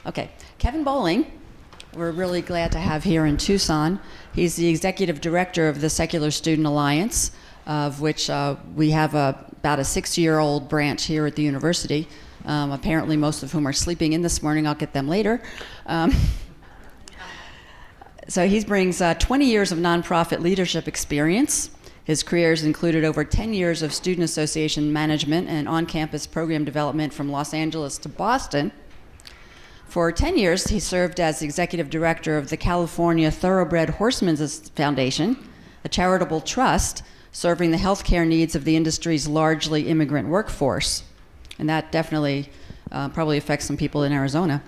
Okay, Kevin Bolling, we're really glad to have here in Tucson. He's the Executive Director of the Secular Student Alliance, of which we have about a 6-year-old branch here at the university, apparently most of whom are sleeping in this morning. I'll get them later. So he brings 20 years of nonprofit leadership experience. His career has included over 10 years of student association management and on-campus program development from Los Angeles to Boston. For 10 years, he served as executive director of the California Thoroughbred Horsemen Foundation, a charitable trust serving the healthcare needs of the industry's largely immigrant workforce. And that definitely probably affects some people in Arizona.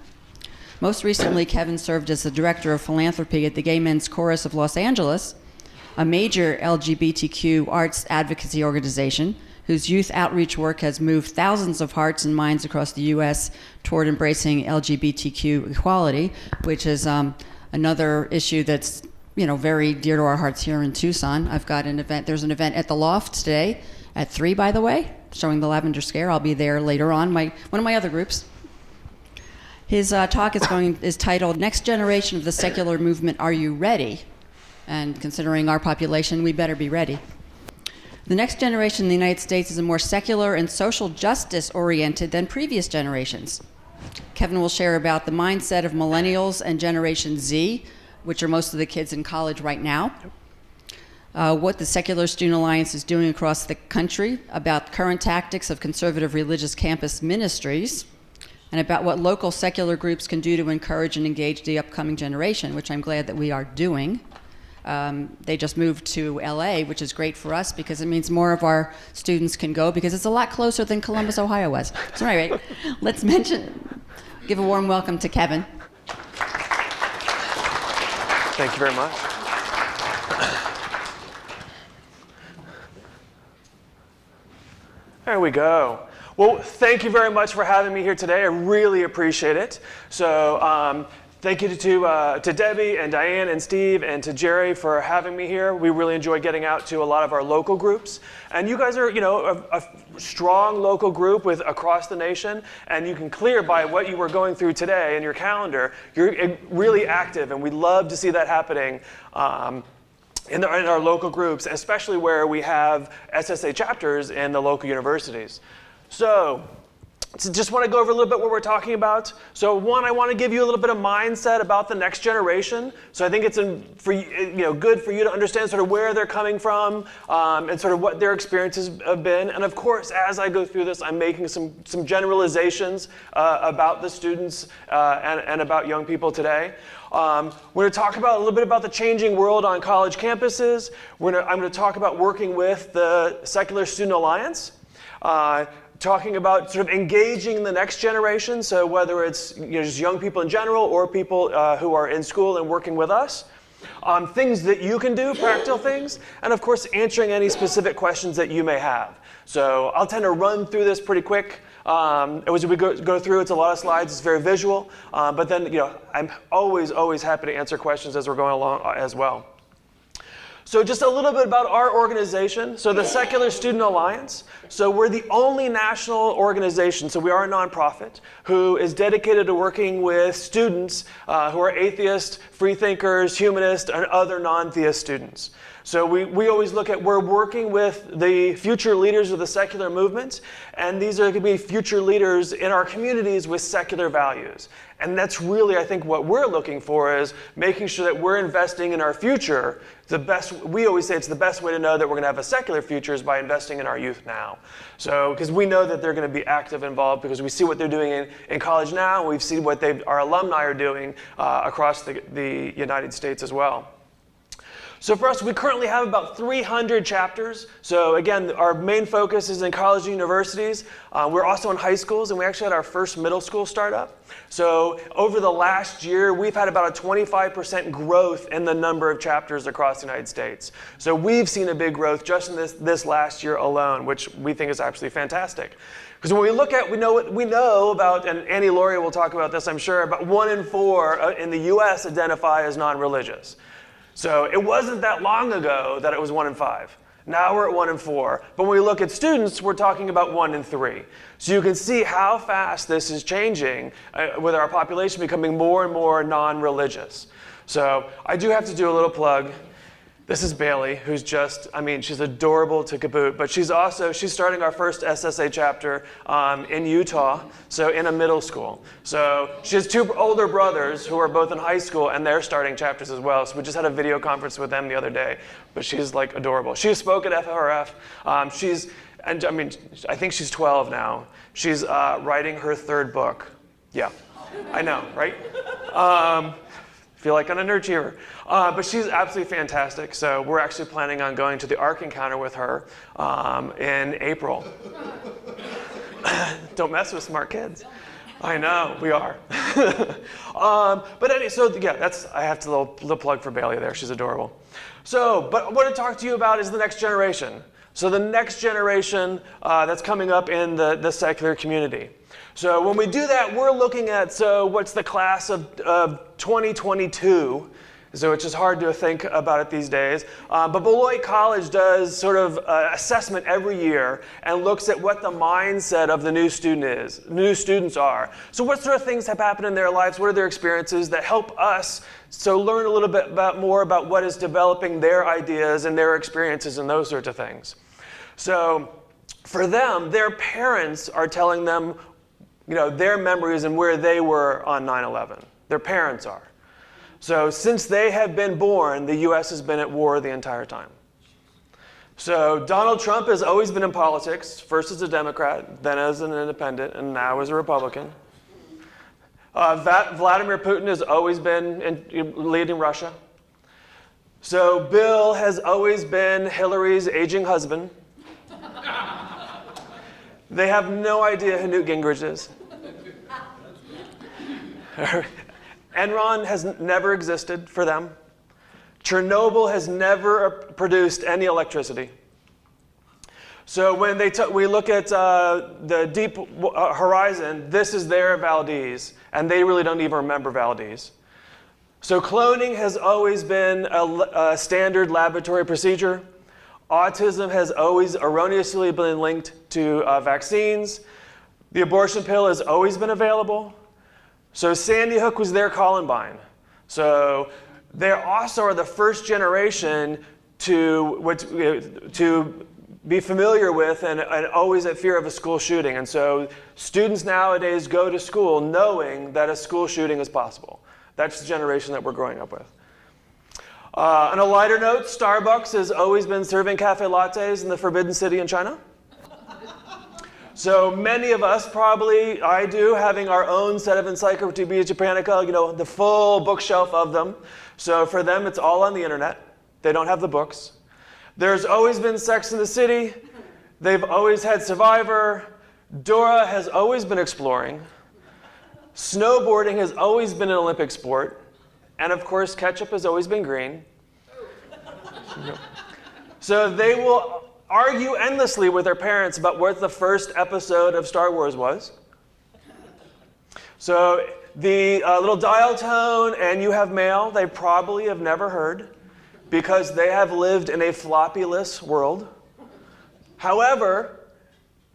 Most recently, Kevin served as the Director of Philanthropy at the Gay Men's Chorus of Los Angeles, a major LGBTQ arts advocacy organization whose youth outreach work has moved thousands of hearts and minds across the U.S. toward embracing LGBTQ equality, which is another issue that's very dear to our hearts here in Tucson. I've got an event. There's an event at the Loft today at 3, by the way, showing the Lavender Scare. I'll be there later on. One of my other groups. His talk is titled "Next Generation of the Secular Movement, Are You Ready?" And considering our population, we better be ready. The next generation in the United States is more secular and social justice oriented than previous generations. Kevin will share about the mindset of Millennials and Generation Z, which are most of the kids in college right now, what the Secular Student Alliance is doing across the country, about current tactics of conservative religious campus ministries, and about what local secular groups can do to encourage and engage the upcoming generation, which I'm glad that we are doing. They just moved to LA, which is great for us because it means more of our students can go because it's a lot closer than Columbus, Ohio was. So anyway, let's give a warm welcome to Kevin. Thank you very much. There we go. Well, thank you very much for having me here today. I really appreciate it. So thank you to Debbie and Diane and Steve and to Jerry for having me here. We really enjoy getting out to a lot of our local groups. And you guys are, a strong local group with across the nation. And you can clear by what you were going through today in your calendar. You're really active, and we love to see that happening in our local groups, especially where we have SSA chapters in the local universities. So just want to go over a little bit what we're talking about. So one, I want to give you a little bit of mindset about the next generation. So I think it's good for you to understand sort of where they're coming from and sort of what their experiences have been. And of course, as I go through this, I'm making some generalizations about the students and about young people today. We're going to talk about a little bit about the changing world on college campuses. I'm going to talk about working with the Secular Student Alliance. Talking about sort of engaging the next generation, so whether it's just young people in general or people who are in school and working with us. Things that you can do, practical things, and of course answering any specific questions that you may have. So I'll tend to run through this pretty quick. As we go through, it's a lot of slides, it's very visual, but then I'm always happy to answer questions as we're going along as well. So just a little bit about our organization. So the Secular Student Alliance. So we're the only national organization, so we are a nonprofit, who is dedicated to working with students who are atheists, free thinkers, humanists, and other non-theist students. So we always look at, we're working with the future leaders of the secular movement, and these are going to be future leaders in our communities with secular values. And that's really, I think, what we're looking for is making sure that we're investing in our future. We always say it's the best way to know that we're going to have a secular future is by investing in our youth now. So, because we know that they're going to be active, involved, because we see what they're doing in college now, and we've seen what our alumni are doing across the United States as well. So for us, we currently have about 300 chapters. So again, our main focus is in college and universities. We're also in high schools, and we actually had our first middle school startup. So over the last year, we've had about a 25% growth in the number of chapters across the United States. So we've seen a big growth just in this last year alone, which we think is absolutely fantastic. Because when we look at, we know about, and Annie Laurie will talk about this, I'm sure, about 1 in 4 in the US identify as non-religious. So it wasn't that long ago that it was 1 in 5. Now we're at 1 in 4. But when we look at students, we're talking about 1 in 3. So you can see how fast this is changing with our population becoming more and more non-religious. So I do have to do a little plug. This is Bailey, who's just, she's adorable to caboot, but she's starting our first SSA chapter in Utah, so in a middle school. So she has 2 older brothers who are both in high school, and they're starting chapters as well. So we just had a video conference with them the other day, but she's like adorable. She spoke at FRF. I think she's 12 now. She's writing her 3rd book. Yeah, I know, right? Feel like I'm an underachiever. But she's absolutely fantastic. So we're actually planning on going to the Ark Encounter with her in April. Don't mess with smart kids. I know, we are. But anyway, so yeah, I have to little plug for Bailey there. She's adorable. So, but what I want to talk to you about is the next generation. So the next generation that's coming up in the secular community. So when we do that, we're looking at, what's the class of 2022? So it's just hard to think about it these days. But Beloit College does sort of assessment every year and looks at what the mindset of the new students are. So what sort of things have happened in their lives? What are their experiences that help us learn a little bit more about what is developing their ideas and their experiences and those sorts of things. So for them, their parents are telling them their memories and where they were on 9/11. Their parents are. So since they have been born, the U.S. has been at war the entire time. So Donald Trump has always been in politics, first as a Democrat, then as an independent, and now as a Republican. Vladimir Putin has always been leading Russia. So Bill has always been Hillary's aging husband. They have no idea who Newt Gingrich is. Enron has never existed for them. Chernobyl has never produced any electricity. So when we look at the deep horizon, this is their Valdez, and they really don't even remember Valdez. So cloning has always been a standard laboratory procedure. Autism has always erroneously been linked to vaccines. The abortion pill has always been available. So Sandy Hook was their Columbine. So they also are the first generation to be familiar with and always at fear of a school shooting. And so students nowadays go to school knowing that a school shooting is possible. That's the generation that we're growing up with. On a lighter note, Starbucks has always been serving cafe lattes in the Forbidden City in China. So many of us, probably I do, having our own set of Encyclopedia Japonica, the full bookshelf of them. So for them, it's all on the internet. They don't have the books. There's always been Sex and the City. They've always had Survivor. Dora has always been exploring. Snowboarding has always been an Olympic sport. And of course, ketchup has always been green. So they will argue endlessly with their parents about what the first episode of Star Wars was. So the little dial tone and you have mail, they probably have never heard because they have lived in a floppy-less world. However,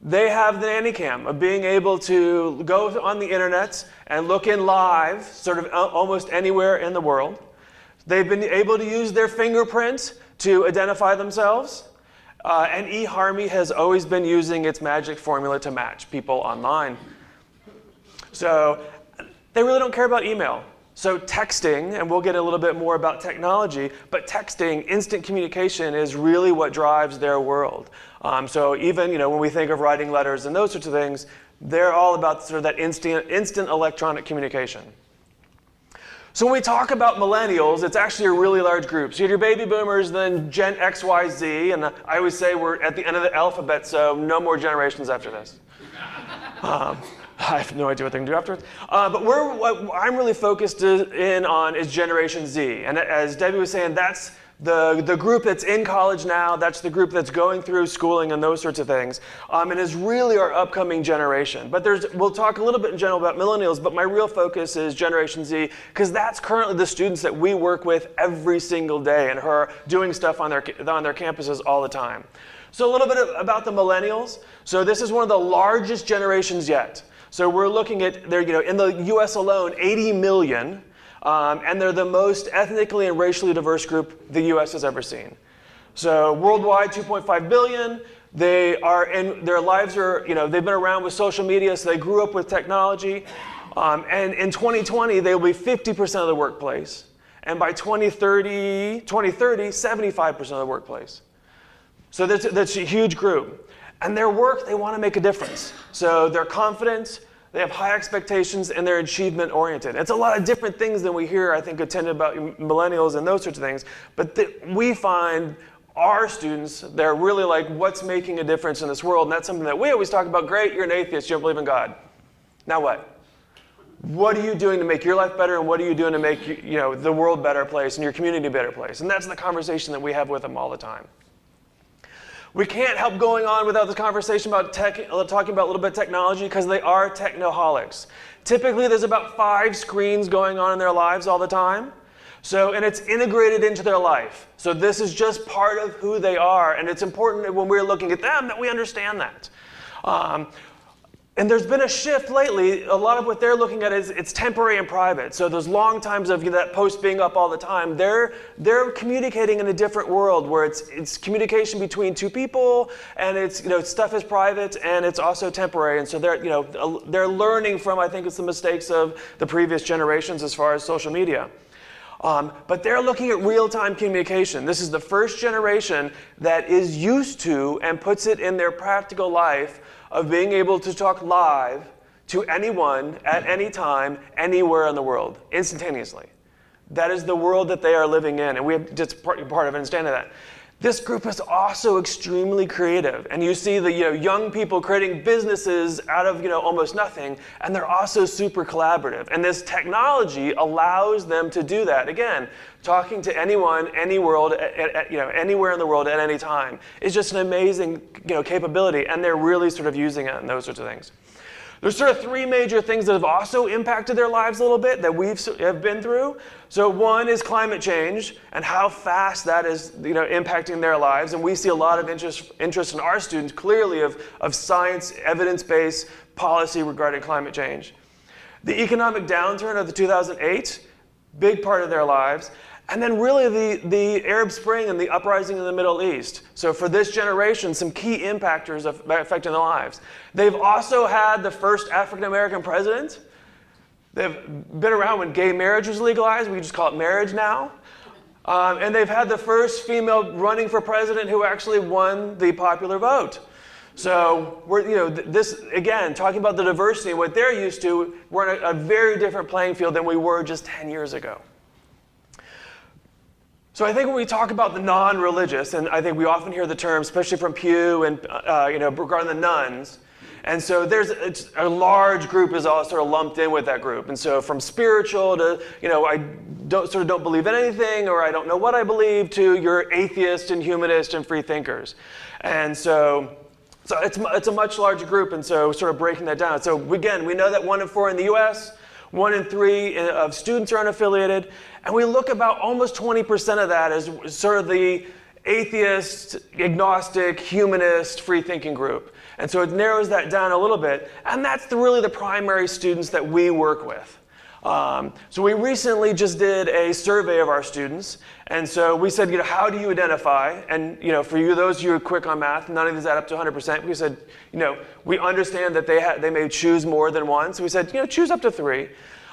they have the nanny cam of being able to go on the internet and look in live, sort of almost anywhere in the world. They've been able to use their fingerprint to identify themselves. And eHarmony has always been using its magic formula to match people online. So they really don't care about email. So texting, and we'll get a little bit more about technology, but texting, instant communication is really what drives their world. So even when we think of writing letters and those sorts of things, they're all about sort of that instant electronic communication. So when we talk about millennials, it's actually a really large group. So you have your baby boomers, then Gen X, Y, Z, and I always say we're at the end of the alphabet, so no more generations after this. I have no idea what they can do afterwards. But what I'm really focused in on is Generation Z. And as Debbie was saying, that's The group that's in college now, that's the group that's going through schooling and those sorts of things, and is really our upcoming generation. But we'll talk a little bit in general about millennials, but my real focus is Generation Z, because that's currently the students that we work with every single day and who are doing stuff on their campuses all the time. So a little bit about the millennials. So this is one of the largest generations yet. So we're looking at, in the US alone, 80 million. And they're the most ethnically and racially diverse group the US has ever seen. So worldwide, 2.5 billion. Their lives are, they've been around with social media, so they grew up with technology. And in 2020, they will be 50% of the workplace. And by 2030, 75% of the workplace. So that's a huge group. And their work, they want to make a difference. So they're confident, they have high expectations, and they're achievement oriented. It's a lot of different things than we hear, I think, attended about millennials and those sorts of things. But we find our students, they're really like, what's making a difference in this world? And that's something that we always talk about. Great, you're an atheist, you don't believe in God. Now what? What are you doing to make your life better, and what are you doing to make the world a better place and your community a better place? And that's the conversation that we have with them all the time. We can't help going on without this conversation about talking about a little bit of technology, because they are technoholics. Typically, there's about 5 screens going on in their lives all the time. And it's integrated into their life. So this is just part of who they are, and it's important that when we're looking at them that we understand that. And there's been a shift lately. A lot of what they're looking at is it's temporary and private. So those long times of that post being up all the time, they're communicating in a different world where it's communication between 2 people, and it's stuff is private and it's also temporary. And so they're learning from, I think, it's the mistakes of the previous generations as far as social media. But they're looking at real-time communication. This is the first generation that is used to and puts it in their practical life of being able to talk live to anyone at any time, anywhere in the world, instantaneously. That is the world that they are living in, and we have just part of understanding that. This group is also extremely creative, and you see the young people creating businesses out of almost nothing, and they're also super collaborative. And this technology allows them to do that. Again, talking to anyone, any world, anywhere in the world at any time is just an amazing capability, and they're really sort of using it and those sorts of things. There's sort of 3 major things that have also impacted their lives a little bit that have been through. So one is climate change and how fast that is impacting their lives. And we see a lot of interest in our students clearly of science, evidence-based policy regarding climate change. The economic downturn of the 2008, big part of their lives. And then really the Arab Spring and the uprising in the Middle East. So for this generation, some key impactors affecting their lives. They've also had the first African American president. They've been around when gay marriage was legalized. We just call it marriage now. And they've had the first female running for president who actually won the popular vote. So we're, this again, talking about the diversity and what they're used to, we're in a very different playing field than we were just 10 years ago. So I think when we talk about the non-religious, and I think we often hear the term, especially from Pew and regarding the nuns, and so it's a large group is all sort of lumped in with that group. And so from spiritual to I don't believe in anything, or I don't know what I believe, to your atheist and humanist and free thinkers. And so it's a much larger group, and so sort of breaking that down. So again, we know that 1 in 4 in the U.S., 1 in 3 of students are unaffiliated, and we look about almost 20% of that as sort of the atheist, agnostic, humanist, free-thinking group. And so it narrows that down a little bit, and that's really the primary students that we work with. So we recently just did a survey of our students, and so we said, how do you identify? And for those of you who are quick on math, none of these add up to 100%. We said, we understand that they may choose more than one, so we said, choose up to 3.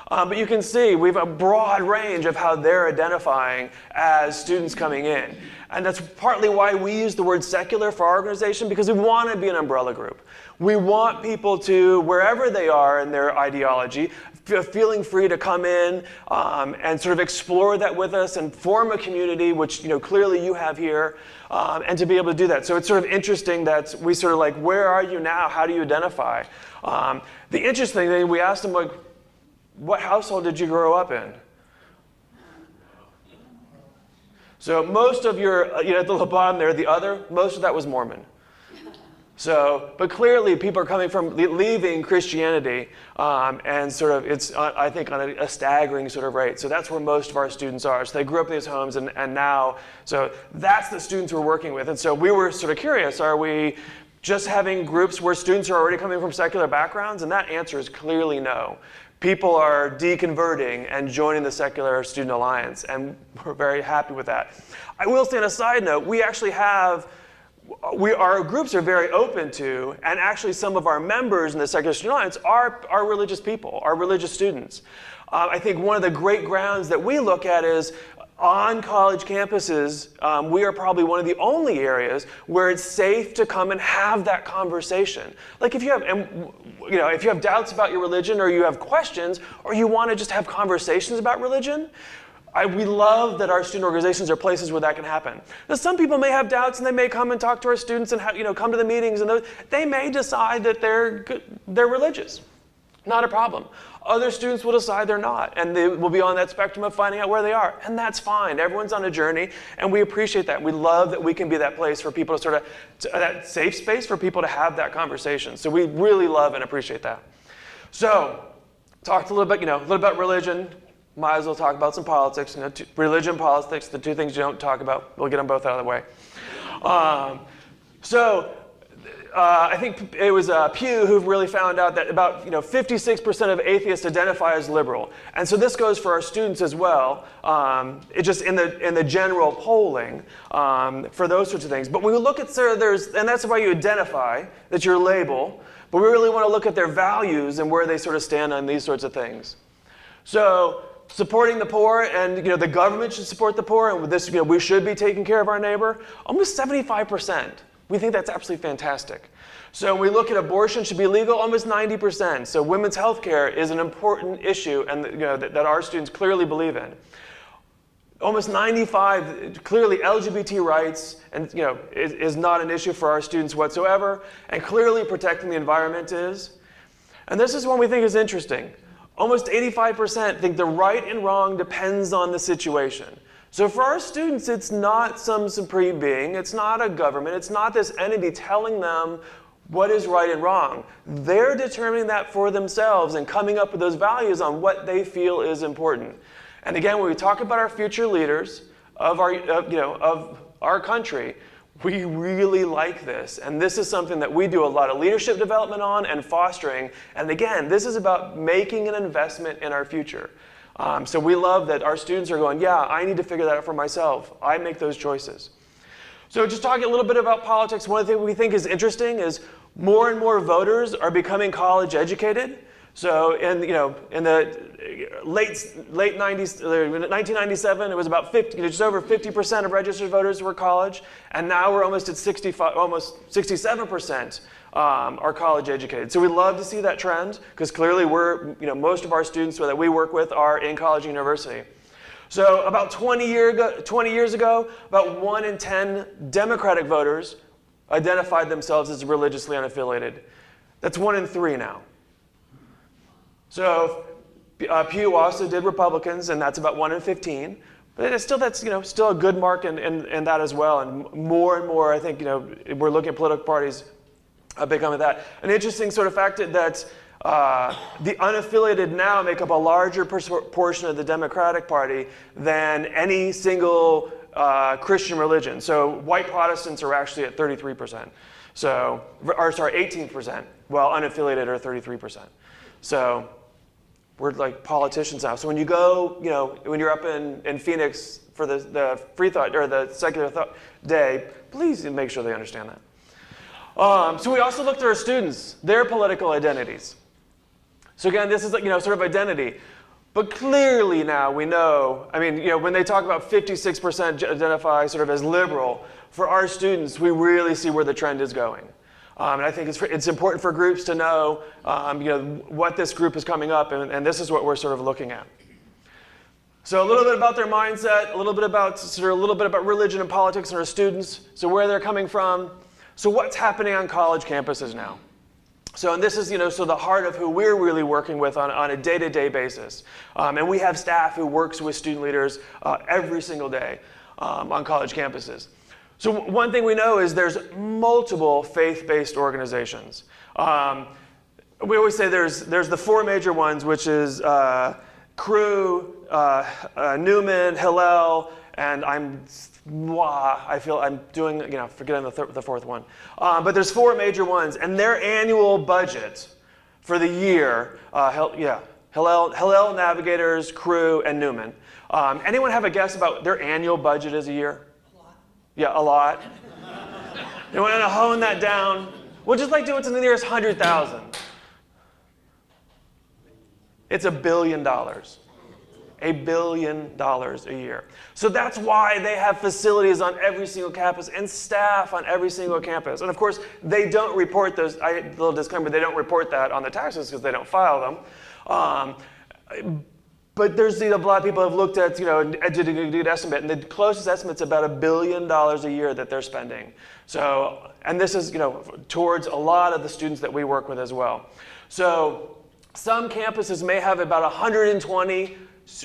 But you can see we have a broad range of how they're identifying as students coming in. And that's partly why we use the word secular for our organization, because we want to be an umbrella group. We want people to, wherever they are in their ideology, feeling free to come in and sort of explore that with us and form a community, which clearly you have here, and to be able to do that. So it's sort of interesting that we sort of like, where are you now? How do you identify? The interesting thing, we asked them, like, what household did you grow up in? So most of your, at the bottom there, the other, most of that was Mormon. So, but clearly people are coming from leaving Christianity, and sort of it's, I think, on a staggering sort of rate. So that's where most of our students are. So they grew up in these homes, and now, so that's the students we're working with. And so we were sort of curious, are we just having groups where students are already coming from secular backgrounds? And that answer is clearly no. People are deconverting and joining the Secular Student Alliance, and we're very happy with that. I will say on a side note, we actually have, our groups are very open to, and actually some of our members in the Secular Student Alliance are religious people, are religious students. I think one of the great grounds that we look at is on college campuses, we are probably one of the only areas where it's safe to come and have that conversation. Like if you have doubts about your religion, or you have questions, or you want to just have conversations about religion, we love that our student organizations are places where that can happen. Now, some people may have doubts, and they may come and talk to our students and come to the meetings, and they may decide that they're religious. Not a problem. Other students will decide they're not, and they will be on that spectrum of finding out where they are, and that's fine. Everyone's on a journey, and we appreciate that. We love that we can be that place for people to that safe space for people to have that conversation. So we really love and appreciate that. So, talked a little bit, a little about religion. Might as well talk about some politics. Religion, politics, the two things you don't talk about. We'll get them both out of the way. I think it was Pew who really found out that about 56% of atheists identify as liberal, and so this goes for our students as well. It just in the general polling for those sorts of things. But when we look at and that's why you identify, that's your label. But we really want to look at their values and where they sort of stand on these sorts of things. So supporting the poor, and the government should support the poor, and with this we should be taking care of our neighbor. Almost 75%. We think that's absolutely fantastic. So when we look at abortion should be legal, almost 90%. So women's health care is an important issue, and that our students clearly believe in. Almost 95, clearly LGBT rights and is not an issue for our students whatsoever, and clearly protecting the environment is. And this is one we think is interesting. Almost 85% think the right and wrong depends on the situation. So for our students, it's not some supreme being, it's not a government, it's not this entity telling them what is right and wrong. They're determining that for themselves and coming up with those values on what they feel is important. And again, when we talk about our future leaders of our country, we really like this. And this is something that we do a lot of leadership development on and fostering. And again, this is about making an investment in our future. So we love that our students are going, yeah, I need to figure that out for myself. I make those choices. So just talking a little bit about politics, one of the things we think is interesting is more and more voters are becoming college educated. So in the late 90s, 1997, it was about just over 50% of registered voters were college, and now we're almost at 67% are college educated. So we love to see that trend, because clearly most of our students that we work with are in college and university. So about 20 years ago, about 1 in 10 Democratic voters identified themselves as religiously unaffiliated. That's 1 in 3 now. So Pew also did Republicans, and that's about 1 in 15. But it's that's still a good mark in that as well. And more, I think we're looking at political parties becoming that. An interesting sort of fact that the unaffiliated now make up a larger portion of the Democratic Party than any single Christian religion. So white Protestants are actually at 33%. 18%, while unaffiliated are 33%. So we're like politicians now. So when you go, when you're up in Phoenix for the Free Thought or the Secular Thought Day, please make sure they understand that. So we also looked at our students, their political identities. So again, this is sort of identity. But clearly now we know, when they talk about 56% identify sort of as liberal, for our students, we really see where the trend is going. And I think it's important for groups to know, what this group is coming up, and this is what we're sort of looking at. So a little bit about their mindset, a little bit about religion and politics and our students, so where they're coming from. So what's happening on college campuses now? So, and this is, so the heart of who we're really working with on a day-to-day basis. And we have staff who works with student leaders every single day. on college campuses. So one thing we know is there's multiple faith-based organizations. We always say there's the four major ones, which is Cru, Newman, Hillel, and I feel I'm doing, forgetting the fourth one. But there's four major ones, and their annual budget for the year, Hillel, Navigators, Cru, and Newman. Anyone have a guess about their annual budget is a year? A lot. Yeah, a lot. They want to hone that down. We'll just do it to the nearest 100,000. It's $1 billion. $1 billion a year. So that's why they have facilities on every single campus and staff on every single campus. And of course, they don't report those. A little disclaimer, they don't report that on the taxes because they don't file them. But there's a lot of people have looked at, did a good estimate, and the closest estimate's about $1 billion a year that they're spending. So, and this is, towards a lot of the students that we work with as well. So some campuses may have about 120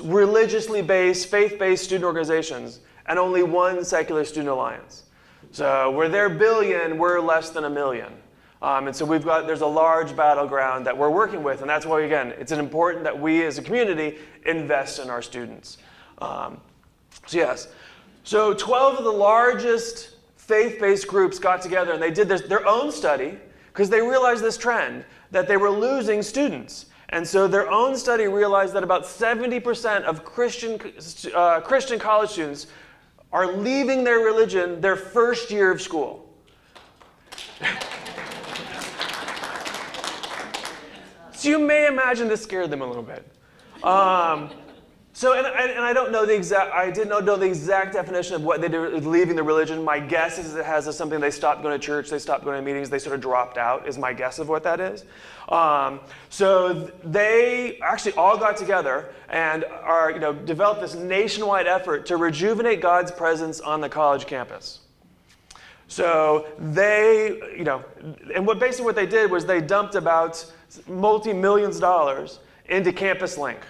religiously based, faith-based student organizations, and only one secular student alliance. So where they're billion, we're less than 1 million. And so there's a large battleground that we're working with, and that's why, again, it's important that we as a community invest in our students. So 12 of the largest faith-based groups got together and they did their own study because they realized this trend, that they were losing students. And so their own study realized that about 70% of Christian college students are leaving their religion their first year of school. So you may imagine this scared them a little bit. And I don't know I didn't know the exact definition of what they do leaving the religion. My guess is it has something, they stopped going to church, they stopped going to meetings, they sort of dropped out, is my guess of what that is. So they actually all got together and developed this nationwide effort to rejuvenate God's presence on the college campus. So they, and basically what they did was they dumped about multi-millions of dollars into Campus Link.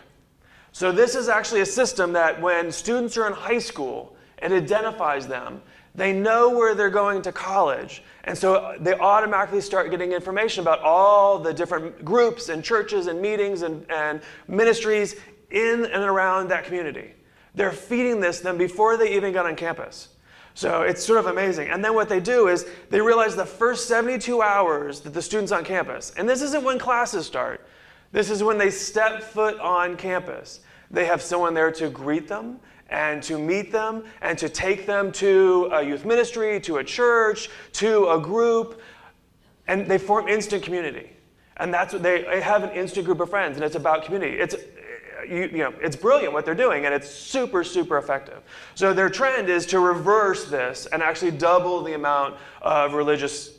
So this is actually a system that when students are in high school, it identifies them. They know where they're going to college. And so they automatically start getting information about all the different groups and churches and meetings and ministries in and around that community. They're feeding them before they even got on campus. So it's sort of amazing. And then what they do is they realize the first 72 hours that the student's on campus, and this isn't when classes start, this is when they step foot on campus. They have someone there to greet them and to meet them and to take them to a youth ministry, to a church, to a group, and they form instant community. And that's what they have, an instant group of friends, and it's about community. It's brilliant what they're doing, and it's super, super effective. So their trend is to reverse this and actually double the amount of religious,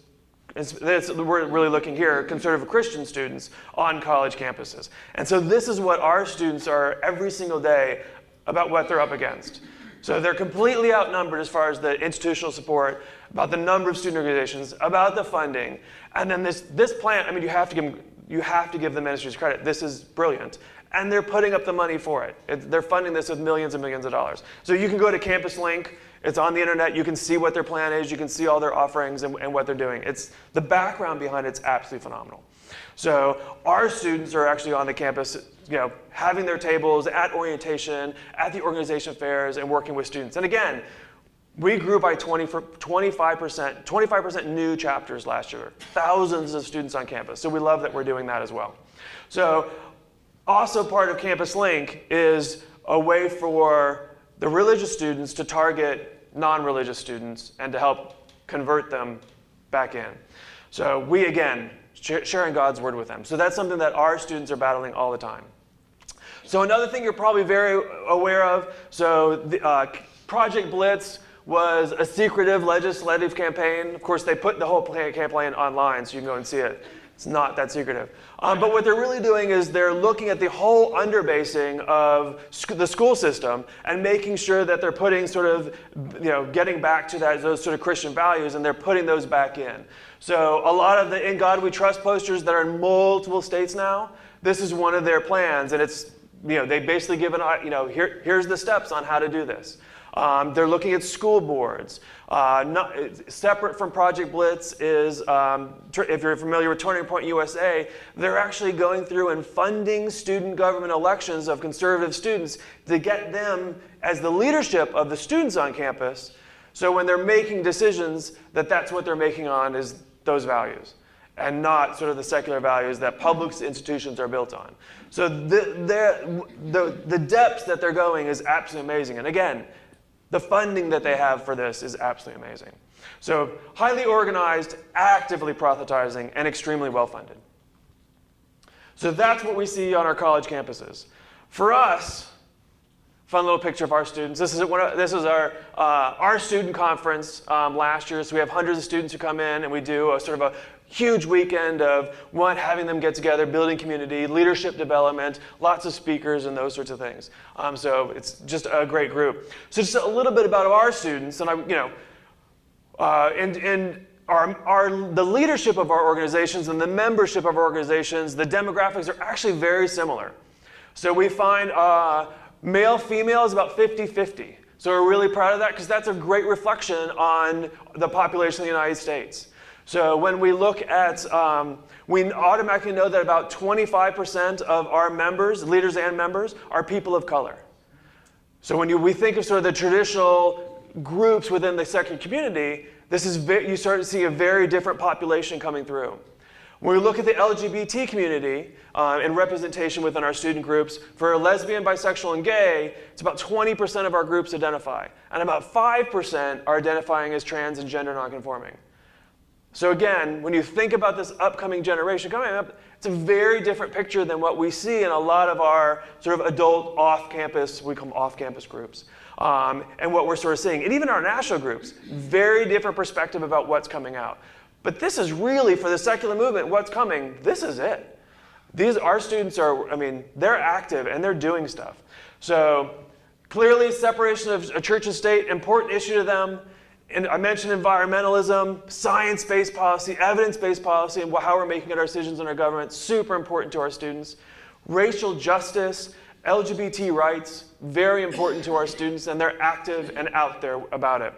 we're really looking here, conservative Christian students on college campuses. And so this is what our students are every single day about what they're up against. So they're completely outnumbered as far as the institutional support, about the number of student organizations, about the funding. And then this plan, you have to give the ministries credit. This is brilliant. And they're putting up the money for it. They're funding this with millions and millions of dollars. So you can go to Campus Link. It's on the internet. You can see what their plan is. You can see all their offerings and what they're doing. The background behind it's absolutely phenomenal. So our students are actually on the campus, having their tables at orientation, at the organization fairs, and working with students. And again, we grew by 25% new chapters last year. Thousands of students on campus. So we love that we're doing that as well. So also part of Campus Link is a way for the religious students to target non-religious students and to help convert them back in. So we, again, sharing God's word with them. So that's something that our students are battling all the time. So another thing you're probably very aware of, so the, Project Blitz was a secretive legislative campaign. Of course, they put the whole campaign online, so you can go and see it. It's not that secretive. But what they're really doing is they're looking at the whole underbasing of the school system and making sure that they're putting sort of, getting back to those sort of Christian values, and they're putting those back in. So a lot of the In God We Trust posters that are in multiple states now, this is one of their plans, and it's, they basically give here's the steps on how to do this. They're looking at school boards. Separate from Project Blitz is, if you're familiar with Turning Point USA, they're actually going through and funding student government elections of conservative students to get them as the leadership of the students on campus. So when they're making decisions, that's what they're making on is those values, and not sort of the secular values that public institutions are built on. So the depths that they're going is absolutely amazing. And again, the funding that they have for this is absolutely amazing. So highly organized, actively proselytizing, and extremely well-funded. So that's what we see on our college campuses. For us, fun little picture of our students. This is our student conference last year. So we have hundreds of students who come in, and we do a sort of a huge weekend of having them get together, building community, leadership development, lots of speakers, and those sorts of things. So it's just a great group. So just a little bit about our students, and the leadership of our organizations and the membership of our organizations, the demographics are actually very similar. So we find male, female is about 50-50. So we're really proud of that because that's a great reflection on the population of the United States. So when we look at, we automatically know that about 25% of our members, leaders and members, are people of color. So when we think of sort of the traditional groups within the secular community, you start to see a very different population coming through. When we look at the LGBT community and representation within our student groups, for lesbian, bisexual, and gay, it's about 20% of our groups identify. And about 5% are identifying as trans and gender nonconforming. So again, when you think about this upcoming generation coming up, it's a very different picture than what we see in a lot of our sort of adult off-campus, we call them off-campus groups, and what we're sort of seeing. And even our national groups, very different perspective about what's coming out. But this is really, for the secular movement, what's coming, this is it. Our students are, they're active and they're doing stuff. So clearly separation of a church and state, important issue to them. And I mentioned environmentalism, science-based policy, evidence-based policy, and how we're making our decisions in our government, super important to our students. Racial justice, LGBT rights, very important to our students, and they're active and out there about it.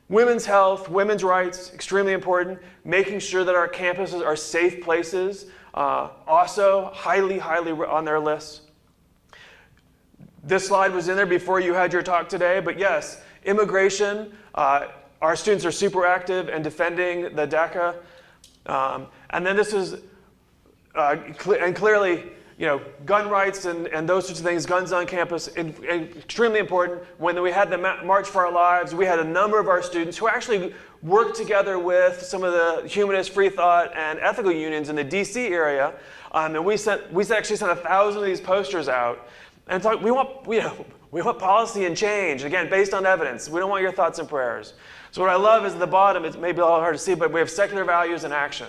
Women's health, women's rights, extremely important. Making sure that our campuses are safe places, also highly, highly on their list. This slide was in there before you had your talk today, but yes, immigration. Our students are super active and defending the DACA. And then this is, clearly, gun rights and those sorts of things, guns on campus, extremely important. When we had the March for Our Lives, we had a number of our students who actually worked together with some of the humanist, free thought, and ethical unions in the DC area. And we actually sent 1,000 of these posters out. And thought, we want policy and change, again, based on evidence. We don't want your thoughts and prayers. So what I love is at the bottom, it's maybe a little hard to see, but we have secular values and action.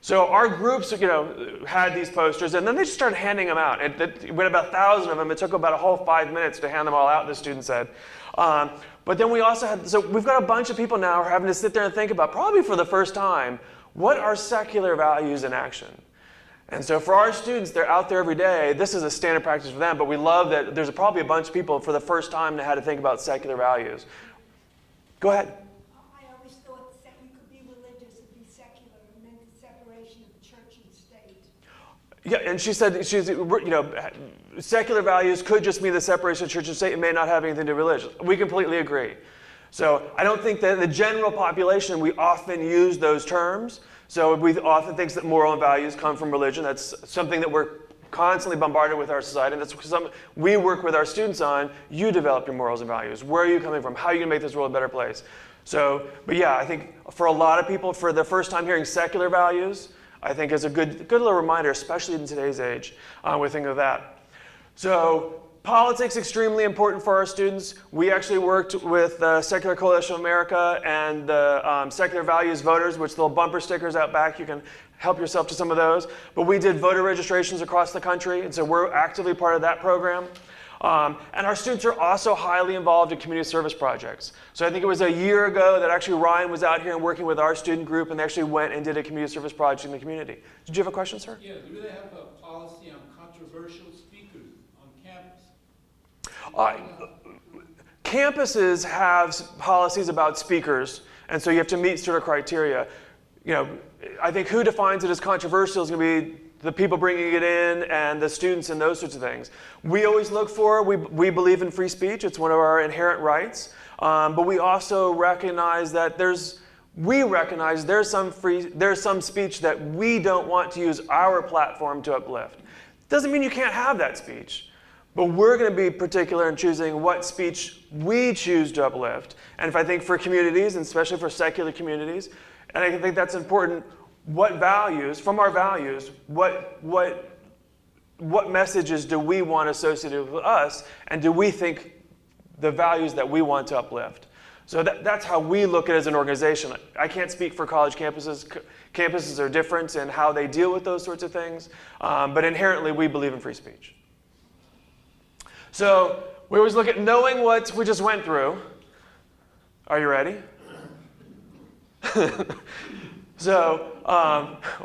So our groups, had these posters, and then they just started handing them out. We had about 1,000 of them. It took about a whole 5 minutes to hand them all out, the student said. But then we also had, so we've got a bunch of people now who are having to sit there and think about, probably for the first time, what are secular values in action? And so for our students, they're out there every day. This is a standard practice for them, but we love that there's probably a bunch of people for the first time that had to think about secular values. Go ahead. I always thought that you could be religious and be secular. It meant the separation of church and state. Yeah, and she said, secular values could just mean the separation of church and state. It may not have anything to do with religion. We completely agree. So I don't think that in the general population, we often use those terms. So we often think that moral and values come from religion. That's something that we're constantly bombarded with our society. And that's something we work with our students on. You develop your morals and values. Where are you coming from? How are you going to make this world a better place? So, but yeah, I think for a lot of people, for the first time hearing secular values, I think is a good little reminder, especially in today's age, we think of that. So politics, extremely important for our students. We actually worked with the Secular Coalition of America and the Secular Values Voters, which little bumper stickers out back. You can help yourself to some of those. But we did voter registrations across the country, and so we're actively part of that program. And our students are also highly involved in community service projects. So I think it was a year ago that actually Ryan was out here and working with our student group, and they actually went and did a community service project in the community. Did you have a question, sir? Yeah, do they have a policy on controversial speakers on campus? campuses have policies about speakers, and so you have to meet certain criteria. I think who defines it as controversial is going to be the people bringing it in and the students and those sorts of things. We always look for, we believe in free speech. It's one of our inherent rights. But we also recognize that there's some speech that we don't want to use our platform to uplift. Doesn't mean you can't have that speech. But we're going to be particular in choosing what speech we choose to uplift. And if I think for communities, and especially for secular communities, and I think that's important, what values, from our values, what messages do we want associated with us, and do we think the values that we want to uplift? So that's how we look at it as an organization. I can't speak for college campuses. Campuses are different in how they deal with those sorts of things, but inherently we believe in free speech. So we always look at knowing what we just went through. Are you ready? So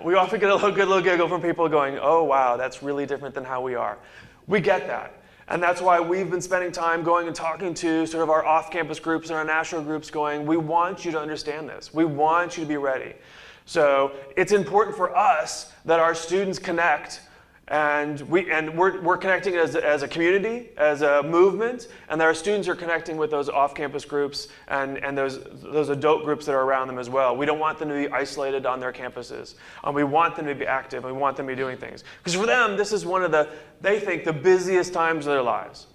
we often get a good little giggle from people going, oh wow, that's really different than how we are. We get that. And that's why we've been spending time going and talking to sort of our off-campus groups and our national groups going, we want you to understand this. We want you to be ready. So it's important for us that our students connect, and we're connecting as a community, as a movement, and that our students are connecting with those off-campus groups and those adult groups that are around them as well. We don't want them to be isolated on their campuses. We want them to be active, and we want them to be doing things. Because for them, this is one of they think, the busiest times of their lives.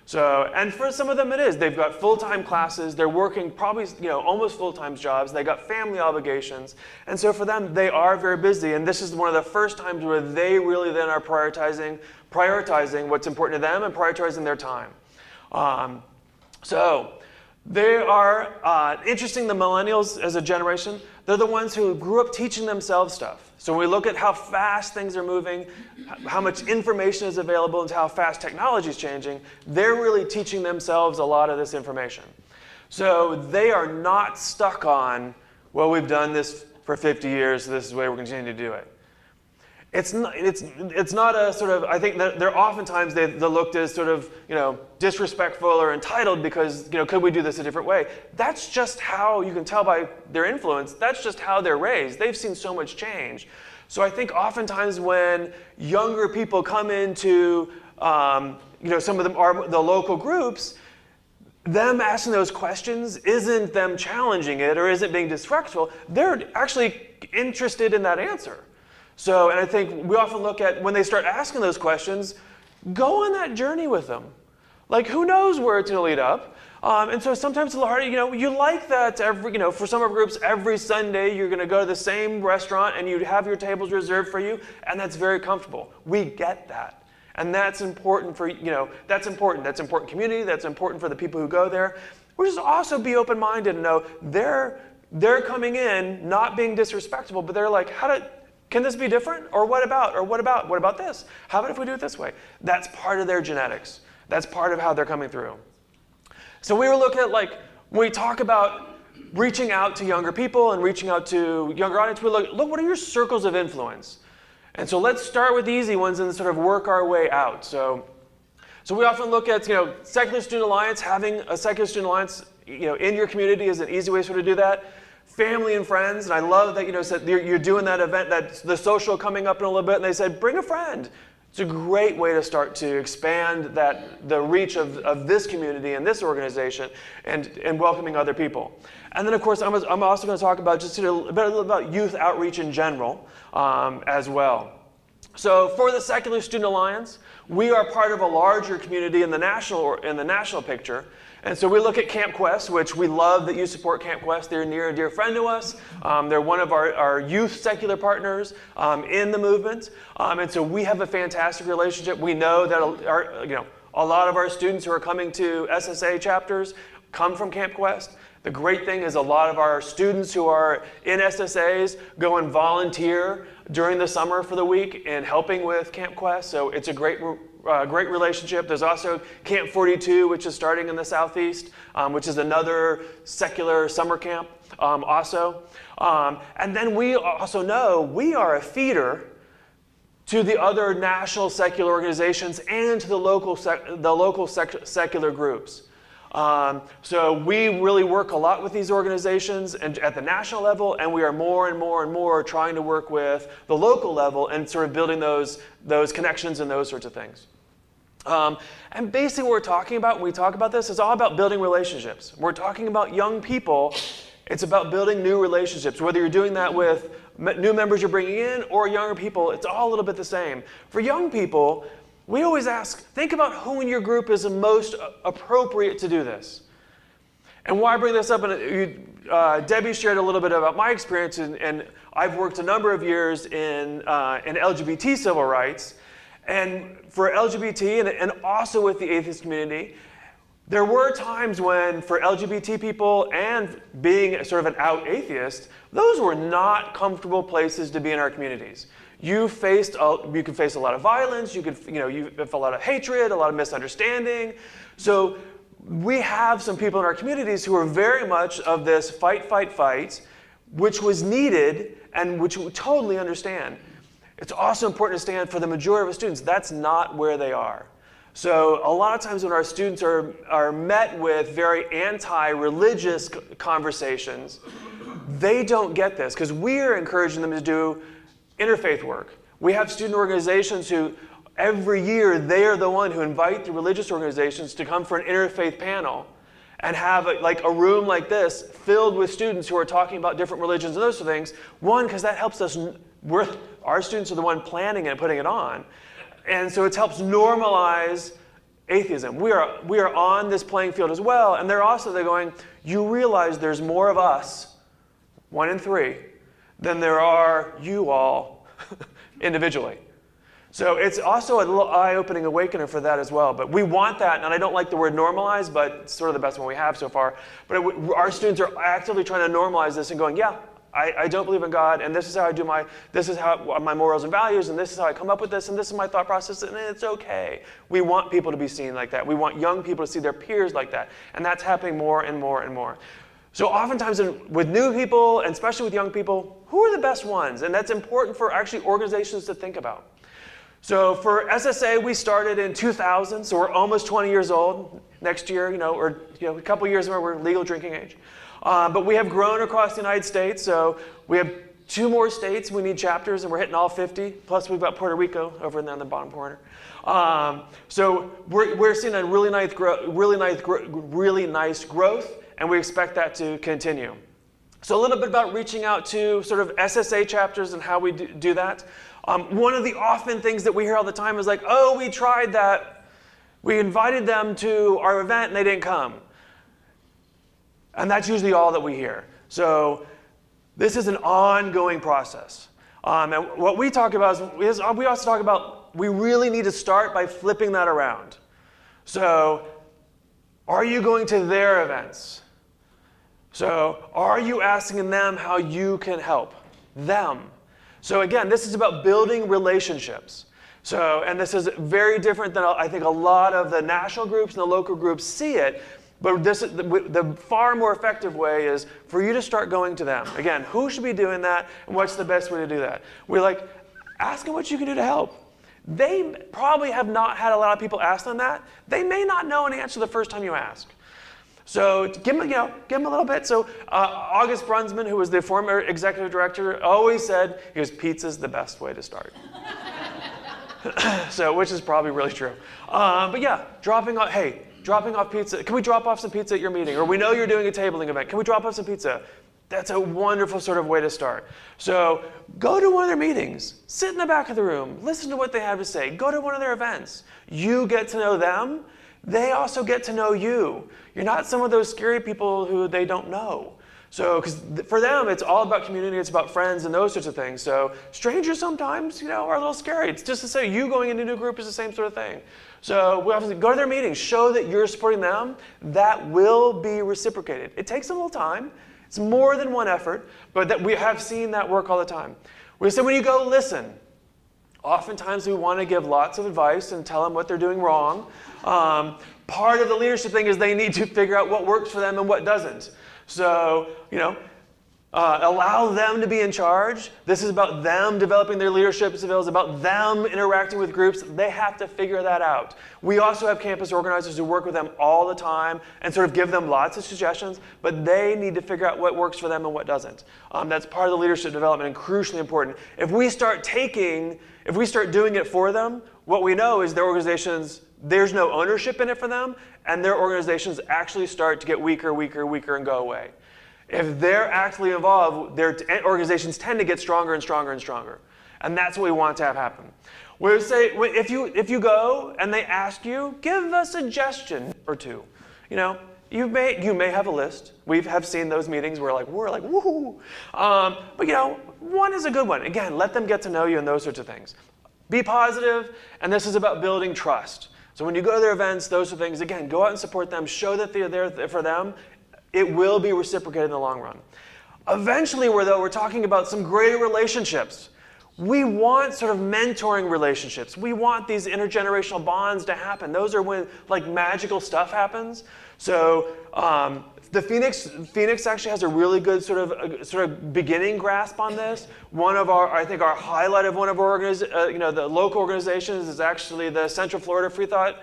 So, and for some of them it is. They've got full-time classes, they're working probably almost full-time jobs, they got family obligations, and so for them they are very busy, and this is one of the first times where they really then are prioritizing what's important to them and prioritizing their time. So they are interesting, the millennials as a generation, they're the ones who grew up teaching themselves stuff. So when we look at how fast things are moving, how much information is available, and how fast technology is changing, they're really teaching themselves a lot of this information. So they are not stuck on, well, we've done this for 50 years, so this is the way we're continuing to do it. It's not a sort of, I think that they're oftentimes they're looked as sort of, disrespectful or entitled because, could we do this a different way? That's just how, you can tell by their influence, that's just how they're raised. They've seen so much change. So I think oftentimes when younger people come into, some of them are the local groups, them asking those questions isn't them challenging it or isn't being disrespectful. They're actually interested in that answer. So, and I think we often look at when they start asking those questions, go on that journey with them. Like, who knows where it's going to lead up? And so sometimes it's a little hard, you like that for some of our groups, every Sunday you're going to go to the same restaurant and you have your tables reserved for you, and that's very comfortable. We get that. And that's important for, that's important. That's important community, that's important for the people who go there. We just also be open-minded and know they're coming in not being disrespectful, but they're like, can this be different? Or what about this? How about if we do it this way? That's part of their genetics. That's part of how they're coming through. So we were looking at, when we talk about reaching out to younger people and reaching out to younger audience, we look, what are your circles of influence? And so let's start with the easy ones and sort of work our way out. So we often look at, Secular Student Alliance, having a Secular Student Alliance, in your community is an easy way to sort of do that. Family and friends, and I love that you're doing that event, that's the social coming up in a little bit, and they said, bring a friend. It's a great way to start to expand the reach of this community and this organization and welcoming other people. And then, of course, I'm also going to talk about just a bit about youth outreach in general as well. So for the Secular Student Alliance, we are part of a larger community in the national picture. And so we look at Camp Quest, which we love that you support Camp Quest. They're a near and dear friend to us. They're one of our youth secular partners in the movement. And so we have a fantastic relationship. We know that a lot of our students who are coming to SSA chapters come from Camp Quest. The great thing is a lot of our students who are in SSAs go and volunteer during the summer for the week in helping with Camp Quest. So it's a great relationship. There's also Camp 42, which is starting in the Southeast, which is another secular summer camp also. And then we also know we are a feeder to the other national secular organizations and to the local secular groups. So we really work a lot with these organizations and at the national level, and we are more and more and more trying to work with the local level and sort of building those connections and those sorts of things. And basically what we're talking about when we talk about this is all about building relationships. We're talking about young people. It's about building new relationships. Whether you're doing that with new members you're bringing in or younger people, it's all a little bit the same. For young people, we always ask, think about who in your group is the most appropriate to do this. And why I bring this up, and Debbie shared a little bit about my experience, and I've worked a number of years in LGBT civil rights. And for LGBT and also with the atheist community, there were times when for LGBT people and being sort of an out atheist, those were not comfortable places to be in our communities. You could face a lot of violence, you have a lot of hatred, a lot of misunderstanding. So we have some people in our communities who are very much of this fight, which was needed and which we totally understand. It's also important to stand for the majority of our students. That's not where they are. So a lot of times when our students are met with very anti-religious conversations, they don't get this because we're encouraging them to do interfaith work. We have student organizations who every year they are the one who invite the religious organizations to come for an interfaith panel and have a room like this filled with students who are talking about different religions and those sort of things. One, because that helps us, our students are the one planning and putting it on. And so it helps normalize atheism. We are on this playing field as well, and they're going, you realize there's more of us, 1 in 3, than there are you all individually. So it's also a little eye-opening awakener for that as well. But we want that, and I don't like the word normalize, but it's sort of the best one we have so far. But our students are actively trying to normalize this and going, yeah, I don't believe in God, and this is how I do my morals and values, and this is how I come up with this, and this is my thought process, and it's okay. We want people to be seen like that. We want young people to see their peers like that, and that's happening more and more and more. So oftentimes with new people, and especially with young people, who are the best ones? And that's important for actually organizations to think about. So for SSA, we started in 2000, so we're almost 20 years old. Next year, or a couple years where we're legal drinking age. But we have grown across the United States, so we have 2 more states we need chapters, and we're hitting all 50. Plus, we've got Puerto Rico over there in the bottom corner. So we're seeing a really nice growth, and we expect that to continue. So a little bit about reaching out to sort of SSA chapters and how we do that. One of the often things that we hear all the time is like, oh, we tried that. We invited them to our event, and they didn't come. And that's usually all that we hear. So this is an ongoing process. And what we talk about is we also talk about we really need to start by flipping that around. So are you going to their events? So are you asking them how you can help them? So again, this is about building relationships. So, and this is very different than I think a lot of the national groups and the local groups see it. But the far more effective way is for you to start going to them. Again, who should be doing that, and what's the best way to do that? We're ask them what you can do to help. They probably have not had a lot of people ask them that. They may not know an answer the first time you ask. So give them a little bit. So August Brunsman, who was the former executive director, always said, pizza's the best way to start. So, which is probably really true. But yeah, dropping off pizza. Can we drop off some pizza at your meeting? Or we know you're doing a tabling event. Can we drop off some pizza? That's a wonderful sort of way to start. So go to one of their meetings. Sit in the back of the room. Listen to what they have to say. Go to one of their events. You get to know them. They also get to know you. You're not some of those scary people who they don't know. So, because for them, it's all about community, it's about friends and those sorts of things. So, strangers sometimes, are a little scary. It's just to say you going into a new group is the same sort of thing. So, we have to go to their meetings, show that you're supporting them. That will be reciprocated. It takes a little time. It's more than one effort, but that we have seen that work all the time. We say when you go, listen. Oftentimes, we want to give lots of advice and tell them what they're doing wrong. Part of the leadership thing is they need to figure out what works for them and what doesn't. So, Allow them to be in charge. This is about them developing their leadership skills, about them interacting with groups. They have to figure that out. We also have campus organizers who work with them all the time and sort of give them lots of suggestions, but they need to figure out what works for them and what doesn't. That's part of the leadership development and crucially important. If we start doing it for them, what we know is their organizations, there's no ownership in it for them, and their organizations actually start to get weaker, weaker, weaker, and go away. If they're actively involved, their organizations tend to get stronger and stronger and stronger. And that's what we want to have happen. We say, if you go and they ask you, give a suggestion or two. You may have a list. We have seen those meetings where we're like, woohoo. But one is a good one. Again, let them get to know you and those sorts of things. Be positive, and this is about building trust. So when you go to their events, those are things, again, go out and support them, show that they're there for them. It will be reciprocated in the long run. Eventually, we're talking about some great relationships. We want sort of mentoring relationships. We want these intergenerational bonds to happen. Those are when magical stuff happens. So the Phoenix actually has a really good sort of beginning grasp on this. I think our highlight of one of our the local organizations is actually the Central Florida Free Thought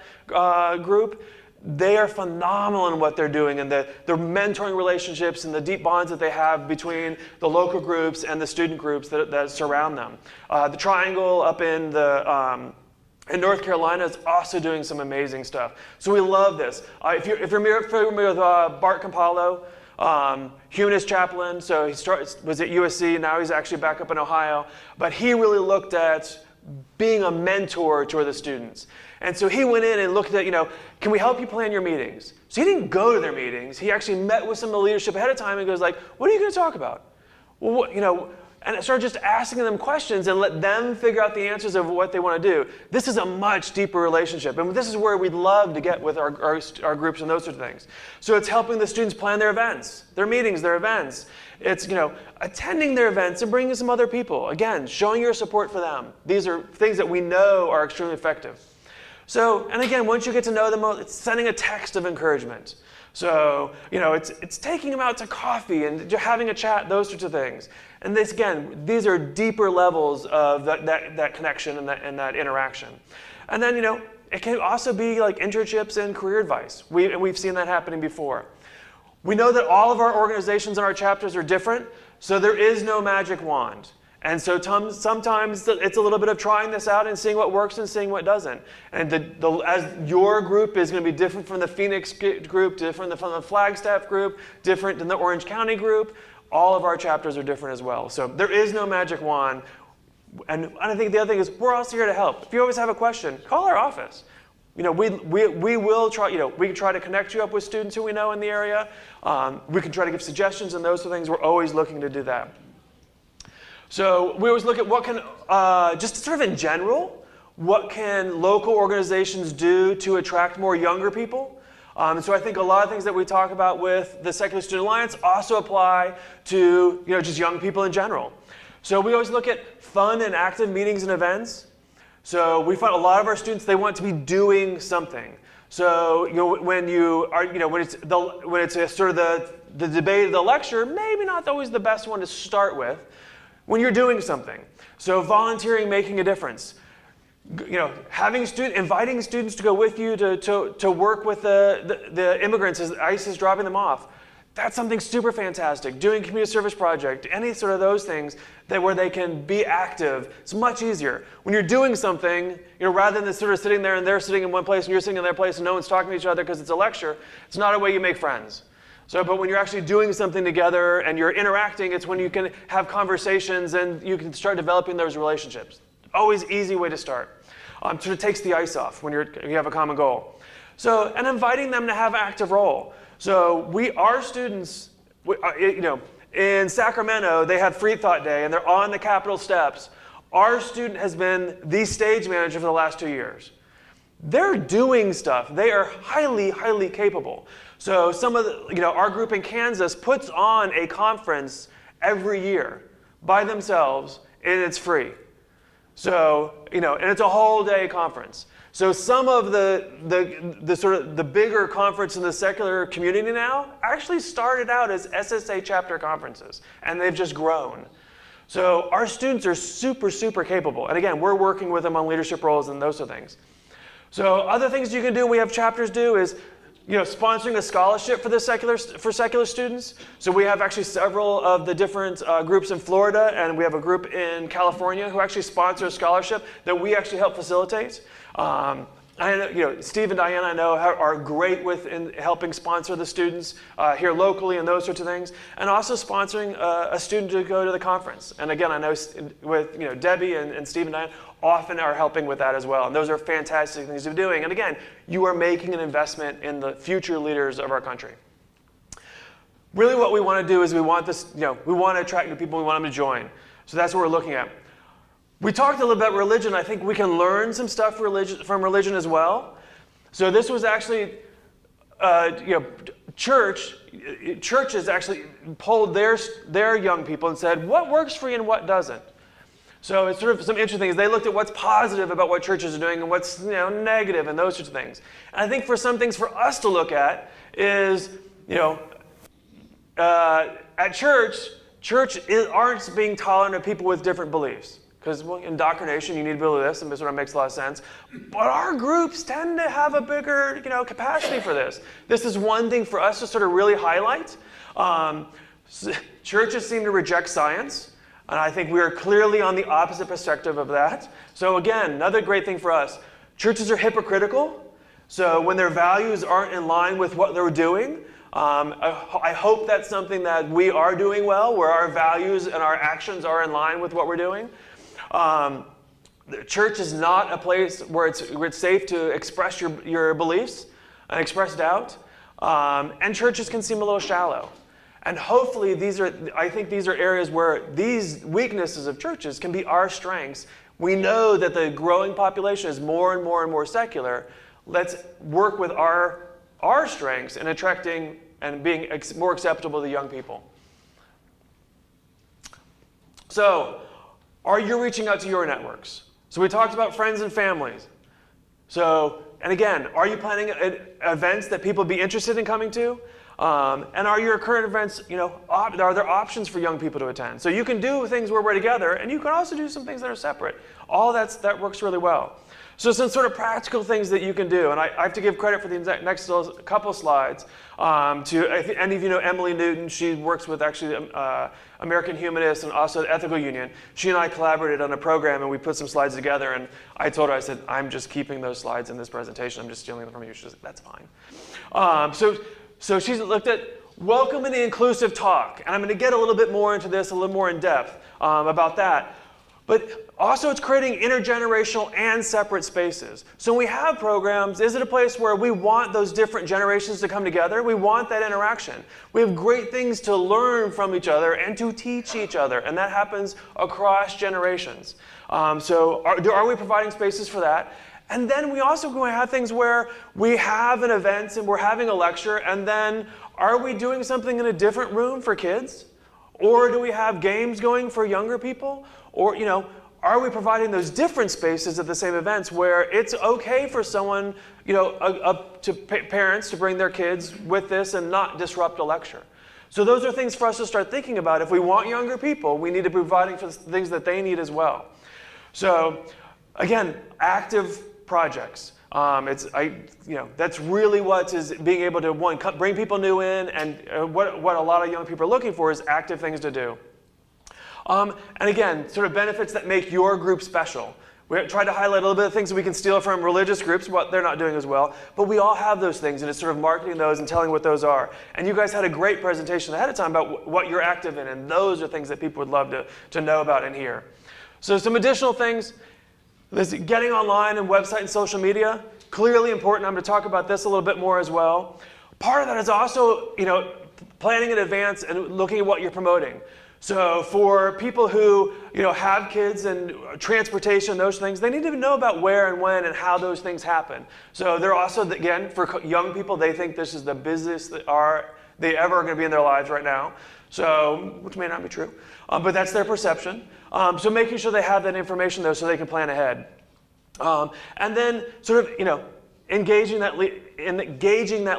group. They are phenomenal in what they're doing, and their mentoring relationships and the deep bonds that they have between the local groups and the student groups that surround them. The Triangle up in North Carolina is also doing some amazing stuff. So we love this. If you're familiar with Bart Campolo, Humanist chaplain, so he was at USC, now he's actually back up in Ohio, but he really looked at being a mentor to the students. And so he went in and looked at, can we help you plan your meetings? So he didn't go to their meetings. He actually met with some of the leadership ahead of time and goes what are you going to talk about? Well, and started just asking them questions and let them figure out the answers of what they want to do. This is a much deeper relationship. And this is where we'd love to get with our groups and those sorts of things. So it's helping the students plan their events, their meetings, their events. It's, attending their events and bringing some other people. Again, showing your support for them. These are things that we know are extremely effective. So, and again, once you get to know them, it's sending a text of encouragement. So, it's taking them out to coffee and having a chat, those sorts of things. And these are deeper levels of that connection and that interaction. And then, it can also be internships and career advice. We've seen that happening before. We know that all of our organizations and our chapters are different, so there is no magic wand. And so sometimes it's a little bit of trying this out and seeing what works and seeing what doesn't. And as your group is going to be different from the Phoenix group, different from the Flagstaff group, different than the Orange County group, all of our chapters are different as well. So there is no magic wand. And I think the other thing is we're also here to help. If you always have a question, call our office. We will try, we can try to connect you up with students who we know in the area. We can try to give suggestions and those sort of things. We're always looking to do that. So we always look at what can, just sort of in general, what can local organizations do to attract more younger people? And so I think a lot of things that we talk about with the Secular Student Alliance also apply to just young people in general. So we always look at fun and active meetings and events. So we find a lot of our students, they want to be doing something. So when it's a sort of the debate of the lecture, maybe not always the best one to start with. When you're doing something. So volunteering, making a difference. Inviting students to go with you to work with the immigrants as ICE is dropping them off. That's something super fantastic. Doing community service project, any sort of those things where they can be active, it's much easier. When you're doing something, rather than sort of sitting there and they're sitting in one place and you're sitting in their place and no one's talking to each other because it's a lecture, it's not a way you make friends. But when you're actually doing something together and you're interacting, it's when you can have conversations and you can start developing those relationships. Always easy way to start. Sort of takes the ice off when you have a common goal. So, and inviting them to have an active role. So our students, in Sacramento, they had Free Thought Day and they're on the Capitol steps. Our student has been the stage manager for the last 2 years. They're doing stuff. They are highly, highly capable. So some of our group in Kansas puts on a conference every year by themselves, and it's free. So, and it's a whole day conference. So some of the sort of the bigger conference in the secular community now actually started out as SSA chapter conferences, and they've just grown. So our students are super, super capable. And again, we're working with them on leadership roles and those sort of things. So other things you can do, we have chapters do, is sponsoring a scholarship for secular students. So we have actually several of the different groups in Florida, and we have a group in California who actually sponsor a scholarship that we actually help facilitate. Steve and Diane, I know, are great in helping sponsor the students here locally and those sorts of things, and also sponsoring a student to go to the conference. And again, I know with Debbie and Steve and Diane often are helping with that as well. And those are fantastic things to be doing. And again, you are making an investment in the future leaders of our country. Really, what we want to do is we want to attract new people. We want them to join. So that's what we're looking at. We talked a little bit about religion. I think we can learn some stuff from religion as well. So this was actually, churches actually polled their young people and said, what works for you and what doesn't? So it's sort of some interesting things. They looked at what's positive about what churches are doing and what's negative and those sorts of things. And I think for some things for us to look at is, at church aren't being tolerant of people with different beliefs. Because indoctrination, you need to believe this, and this sort of makes a lot of sense. But our groups tend to have a bigger, capacity for this. This is one thing for us to sort of really highlight. Churches seem to reject science, and I think we are clearly on the opposite perspective of that. So again, another great thing for us. Churches are hypocritical. So when their values aren't in line with what they're doing, I hope that's something that we are doing well, where our values and our actions are in line with what we're doing. The church is not a place where it's safe to express your beliefs and express doubt. And churches can seem a little shallow. And hopefully I think these are areas where these weaknesses of churches can be our strengths. We know that the growing population is more and more and more secular. Let's work with our strengths in attracting and being more acceptable to young people. So, are you reaching out to your networks? So we talked about friends and families. So, and again, are you planning events that people would be interested in coming to? And are your current events, are there options for young people to attend? So you can do things where we're together, and you can also do some things that are separate. All that works really well. So some sort of practical things that you can do, and I have to give credit for the next couple slides to any of you know Emily Newton. She works with actually American Humanist and also the Ethical Union. She and I collaborated on a program, and we put some slides together, and I told her, I said, I'm just keeping those slides in this presentation. I'm just stealing them from you. She said, that's fine. So she's looked at welcome and the inclusive talk, and I'm going to get a little bit more into this, a little more in depth about that. But also it's creating intergenerational and separate spaces. So when we have programs, is it a place where we want those different generations to come together? We want that interaction. We have great things to learn from each other and to teach each other, and that happens across generations. So are we providing spaces for that? And then we also going to have things where we have an event and we're having a lecture, and then are we doing something in a different room for kids? Or do we have games going for younger people? Or, are we providing those different spaces at the same events where it's okay for someone, parents to bring their kids with this and not disrupt a lecture? So those are things for us to start thinking about. If we want younger people, we need to be providing for the things that they need as well. So, again, active projects. That's really what is being able to, one, bring people new in, and what a lot of young people are looking for is active things to do. And again, sort of benefits that make your group special. We tried to highlight a little bit of things that we can steal from religious groups, what they're not doing as well, but we all have those things, and it's sort of marketing those and telling what those are. And you guys had a great presentation ahead of time about what you're active in, and those are things that people would love to know about and hear. So some additional things. This getting online and website and social media, clearly important. I'm going to talk about this a little bit more as well. Part of that is also, planning in advance and looking at what you're promoting. So for people who, have kids and transportation, those things, they need to know about where and when and how those things happen. So they're also, again, for young people, they think this is the busiest they ever are going to be in their lives right now. So, which may not be true, but that's their perception. So making sure they have that information though, so they can plan ahead. And then sort of, engaging that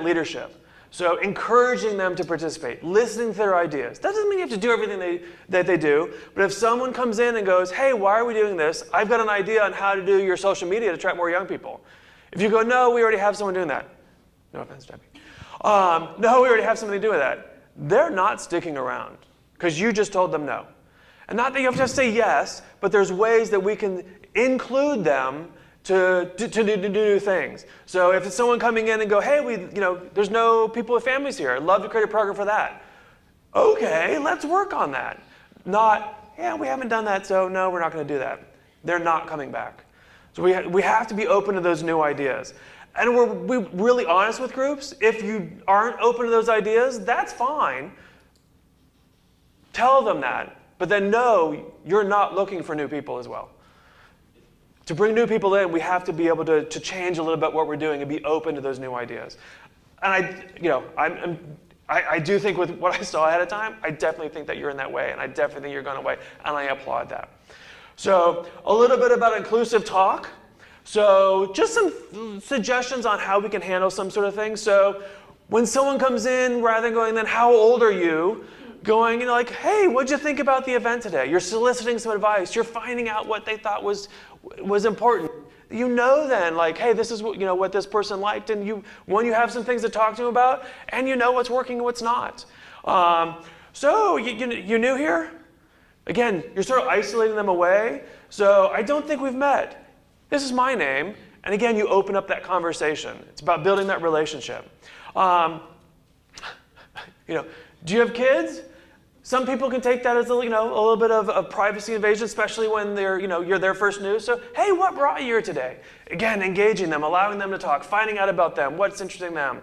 leadership. So encouraging them to participate, listening to their ideas. That doesn't mean you have to do everything that they do, but if someone comes in and goes, hey, why are we doing this? I've got an idea on how to do your social media to attract more young people. If you go, no, we already have someone doing that. No offense, Debbie. No, we already have somebody doing that. They're not sticking around because you just told them no. And not that you have to say yes, but there's ways that we can include them to do new things. So if it's someone coming in and go, hey, there's no people with families here. I'd love to create a program for that. Okay, let's work on that. Not, yeah, we haven't done that, so no, we're not going to do that. They're not coming back. So we have to be open to those new ideas. And we're really honest with groups. If you aren't open to those ideas, that's fine. Tell them that. But then know you're not looking for new people as well. To bring new people in, we have to be able to change a little bit what we're doing and be open to those new ideas. And I do think with what I saw ahead of time, I definitely think that you're in that way, and I definitely think you're going away, and I applaud that. So a little bit about inclusive talk. So just some suggestions on how we can handle some sort of thing. So when someone comes in, rather than going, then how old are you? Going, like, hey, what'd you think about the event today? You're soliciting some advice. You're finding out what they thought was important. Then, like, hey, this is what this person liked, and you have some things to talk to them about, and you know what's working and what's not. So you new here? Again, you're sort of isolating them away. So I don't think we've met. This is my name, and again, you open up that conversation. It's about building that relationship. Do you have kids? Some people can take that as a little bit of privacy invasion, especially when you're their first news. So, hey, what brought you here today? Again, engaging them, allowing them to talk, finding out about them, what's interesting them.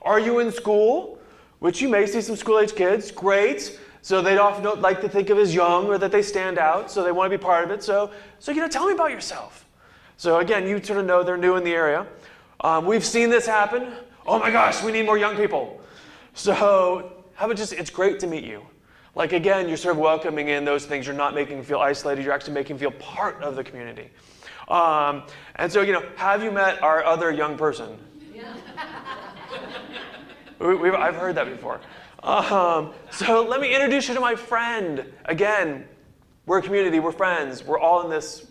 Are you in school? Which you may see some school-age kids. Great. So they often don't like to think of as young or that they stand out, so they want to be part of it. So tell me about yourself. So again, you sort of know they're new in the area. We've seen this happen. Oh my gosh, we need more young people. So how about it's great to meet you. Like again, you're sort of welcoming in those things. You're not making them feel isolated. You're actually making them feel part of the community. And so, have you met our other young person? Yeah. I've heard that before. So let me introduce you to my friend. Again, we're a community. We're friends. We're all in this.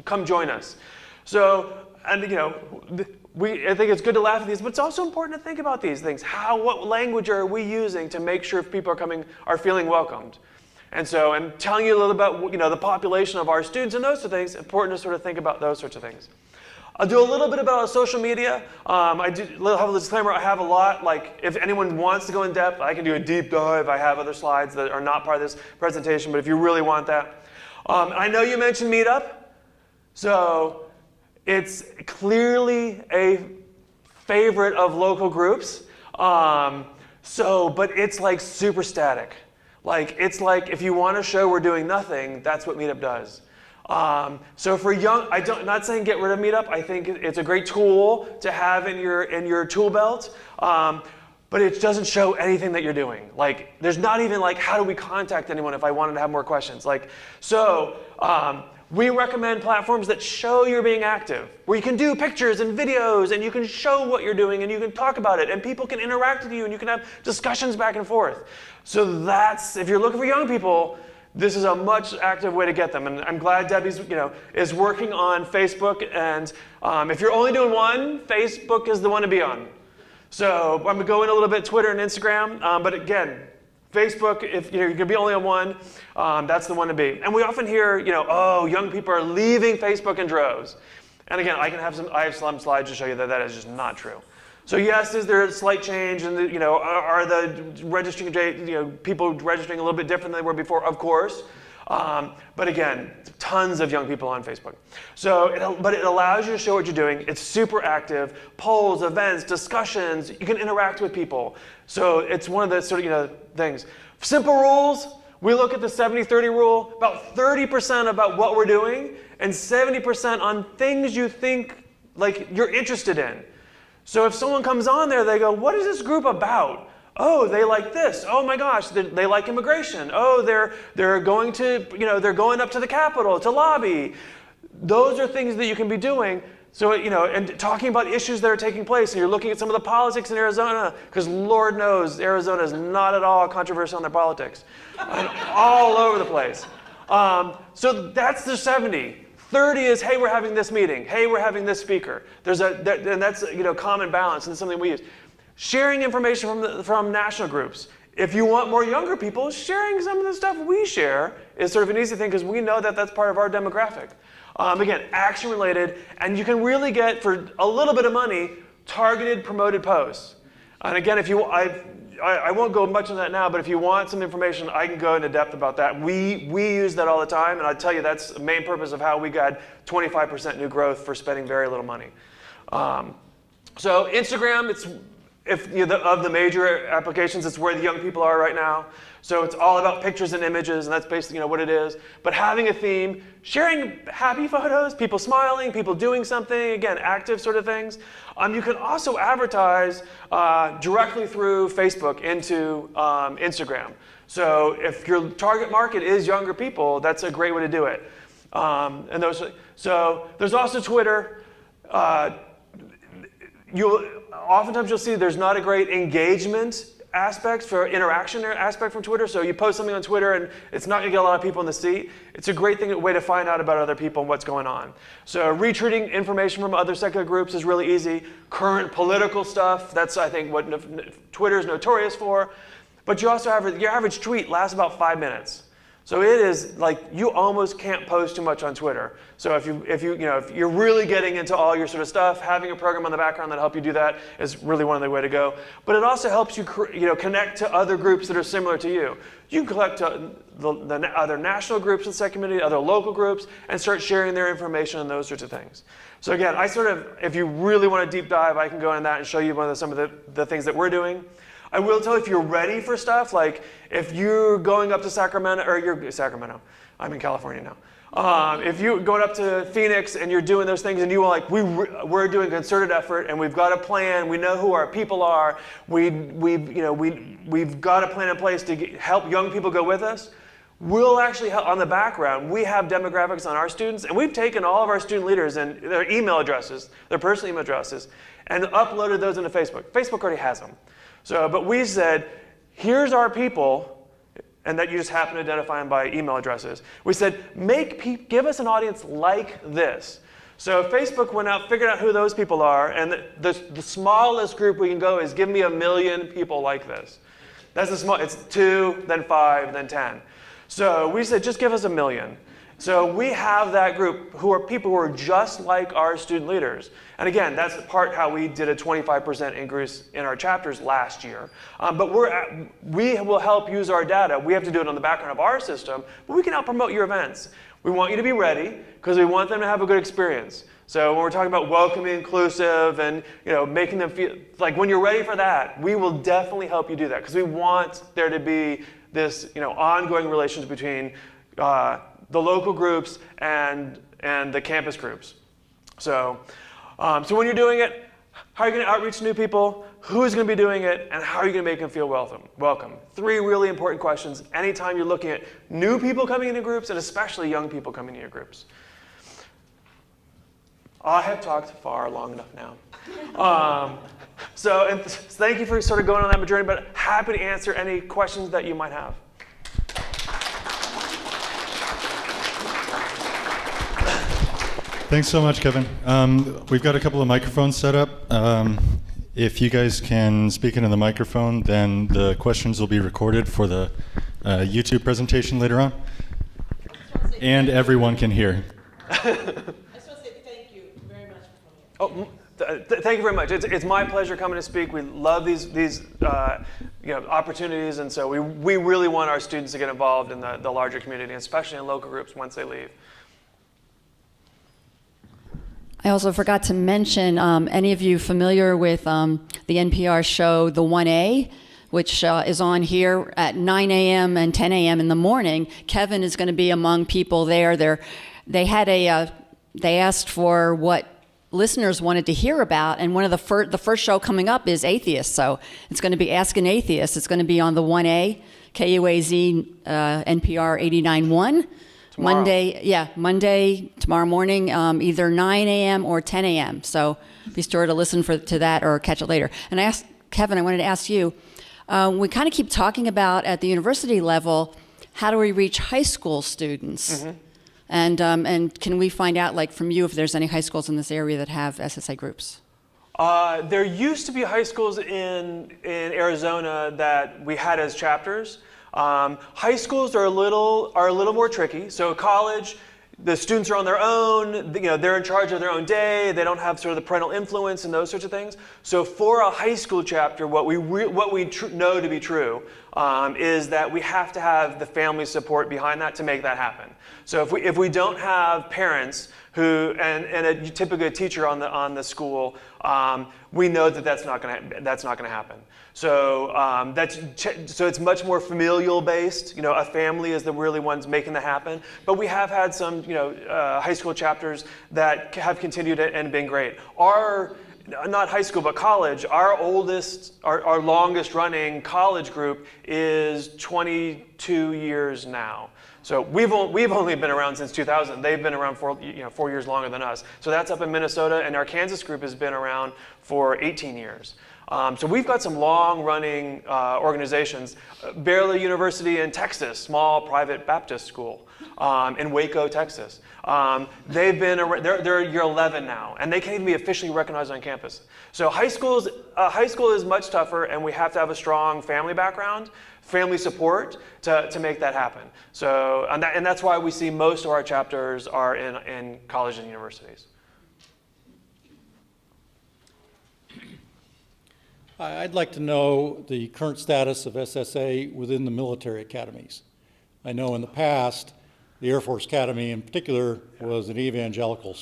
Come join us. So, and I think it's good to laugh at these, but it's also important to think about these things. What language are we using to make sure people are feeling welcomed? And so, and telling you a little about, the population of our students and those sort of things, important to sort of think about those sorts of things. I'll do a little bit about social media. I do have a disclaimer. I have a lot. Like, if anyone wants to go in depth, I can do a deep dive. I have other slides that are not part of this presentation, but if you really want that. I know you mentioned Meetup. So it's clearly a favorite of local groups. But it's like super static. Like, it's like if you want to show we're doing nothing, that's what Meetup does. So for young, not saying get rid of Meetup. I think it's a great tool to have in your tool belt. But it doesn't show anything that you're doing. Like, there's not even like, how do we contact anyone if I wanted to have more questions? We recommend platforms that show you're being active, where you can do pictures and videos, and you can show what you're doing, and you can talk about it, and people can interact with you, and you can have discussions back and forth. So if you're looking for young people, this is a much active way to get them. And I'm glad Debbie's, is working on Facebook. And if you're only doing one, Facebook is the one to be on. So I'm going to go in a little bit Twitter and Instagram. But again, Facebook, if you're going to be only on one, that's the one to be. And we often hear, young people are leaving Facebook in droves. And again, I have some slides to show you that is just not true. So yes, is there a slight change, and are the registering people registering a little bit different than they were before? Of course, but again, tons of young people on Facebook. So, but it allows you to show what you're doing. It's super active. Polls, events, discussions. You can interact with people. So it's one of the sort of things. Simple rules. We look at the 70-30 rule. About 30% about what we're doing, and 70% on things you think like you're interested in. So if someone comes on there, they go, what is this group about? Oh, they like this. Oh my gosh, they like immigration. Oh, they're going to, they're going up to the Capitol to lobby. Those are things that you can be doing. So, and talking about issues that are taking place, and you're looking at some of the politics in Arizona, because Lord knows Arizona is not at all controversial in their politics. All over the place. So that's the 70. 30 is, hey, we're having this meeting. Hey, we're having this speaker. And that's common balance, and it's something we use. Sharing information from national groups. If you want more younger people, sharing some of the stuff we share is sort of an easy thing because we know that that's part of our demographic. Again, action related, and you can really get, for a little bit of money, targeted promoted posts. And again, if I won't go much into that now, but if you want some information, I can go into depth about that. We use that all the time, and I'll tell you that's the main purpose of how we got 25% new growth for spending very little money. So Instagram, it's of the major applications, it's where the young people are right now. So it's all about pictures and images, and that's basically what it is. But having a theme, sharing happy photos, people smiling, people doing something, again, active sort of things. You can also advertise directly through Facebook into Instagram. So if your target market is younger people, that's a great way to do it. So there's also Twitter. Oftentimes you'll see there's not a great engagement aspect for interaction aspect from Twitter. So you post something on Twitter and it's not going to get a lot of people in the seat. It's a great way to find out about other people and what's going on. So retweeting information from other secular groups is really easy. Current political stuff, that's I think what Twitter is notorious for. But you also have your average tweet lasts about 5 minutes. So it is like you almost can't post too much on Twitter. So if you're really getting into all your sort of stuff, having a program on the background that help you do that is really one of the way to go. But it also helps you connect to other groups that are similar to you. You can collect the other national groups in the secular community, other local groups, and start sharing their information and those sorts of things. So again, if you really want a deep dive, I can go into that and show you some of the things that we're doing. I will tell you if you're ready for stuff, like if you're going up to Sacramento, I'm in California now. If you're going up to Phoenix and you're doing those things and you are like, we're doing a concerted effort and we've got a plan, we know who our people are, we've got a plan in place to help young people go with us, we'll actually help on the background. We have demographics on our students, and we've taken all of our student leaders and their email addresses, their personal email addresses, and uploaded those into Facebook. Facebook already has them. So, but we said, here's our people, and that you just happen to identify them by email addresses. We said, give us an audience like this. So Facebook went out, figured out who those people are, and the smallest group we can go is give me 1 million people like this. That's the small. It's 2, then 5, then 10. So we said, just give us 1 million. So we have that group who are people who are just like our student leaders. And again, that's the part how we did a 25% increase in our chapters last year. But we will help use our data. We have to do it on the background of our system, but we can help promote your events. We want you to be ready because we want them to have a good experience. So when we're talking about welcoming, inclusive, and making them feel like when you're ready for that, we will definitely help you do that because we want there to be this ongoing relationship between the local groups and the campus groups. So when you're doing it, how are you going to outreach to new people? Who's going to be doing it? And how are you going to make them feel welcome? 3 really important questions anytime you're looking at new people coming into groups and especially young people coming into your groups. I have talked far long enough now. So thank you for sort of going on that journey, but happy to answer any questions that you might have. Thanks so much, Kevin. We've got a couple of microphones set up. If you guys can speak into the microphone, then the questions will be recorded for the YouTube presentation later on. And everyone can hear. I just want to say thank you very much for coming. Thank you very much. It's my pleasure coming to speak. We love these opportunities, and so we really want our students to get involved in the larger community, especially in local groups once they leave. I also forgot to mention, any of you familiar with the NPR show The 1A, which is on here at 9 a.m. and 10 a.m. in the morning. Kevin is going to be among people there. They asked for what listeners wanted to hear about, and one of the first show coming up is Atheist. So it's going to be Ask an Atheist. It's going to be on the 1A, KUAZ, NPR 89.1. Monday, tomorrow morning, either 9 a.m. or 10 a.m. So be sure to listen to that or catch it later. And Kevin, I wanted to ask you, we kind of keep talking about at the university level, how do we reach high school students? Mm-hmm. And can we find out, like from you, if there's any high schools in this area that have SSA groups? There used to be high schools in Arizona that we had as chapters. High schools are a little more tricky. So college, the students are on their own. They're in charge of their own day. They don't have sort of the parental influence and those sorts of things. So for a high school chapter, what we know to be true is that we have to have the family support behind that to make that happen. So if we don't have parents who and typically a teacher on the school, we know that that's not going to happen. So so it's much more familial based. A family is the really ones making that happen. But we have had some high school chapters that have continued and been great. Not high school, but college. Our longest running college group is 22 years now. So we've only been around since 2000. They've been around for 4 years longer than us. So that's up in Minnesota, and our Kansas group has been around for 18 years. So we've got some long-running organizations. Baylor University in Texas, small private Baptist school in Waco, Texas. They're year 11 now, and they can't even be officially recognized on campus. So high school is much tougher, and we have to have a strong family background, family support to make that happen. So and that's why we see most of our chapters are in colleges and universities. I'd like to know the current status of SSA within the military academies. I know in the past, the Air Force Academy in particular was an evangelical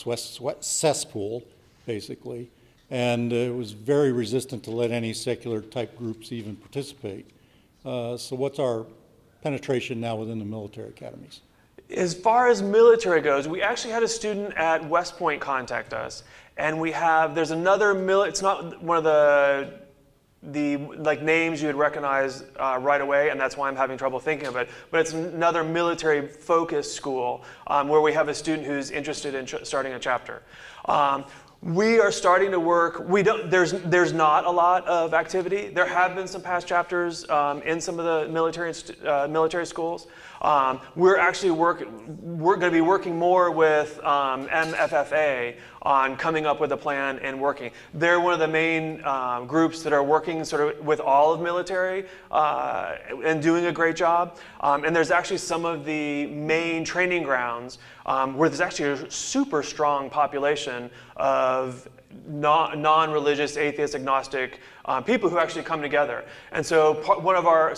cesspool, basically, and it was very resistant to let any secular type groups even participate. So what's our penetration now within the military academies? As far as military goes, we actually had a student at West Point contact us, and there's another it's not one of the names you would recognize right away, and that's why I'm having trouble thinking of it. But it's another military-focused school where we have a student who's interested in starting a chapter. We are starting to work. There's not a lot of activity. There have been some past chapters in some of the military schools. We're going to be working more with MFFA on coming up with a plan and working. They're one of the main groups that are working sort of with all of military and doing a great job. And there's actually some of the main training grounds where there's actually a super strong population of non-religious, atheist, agnostic people who actually come together. And so one of our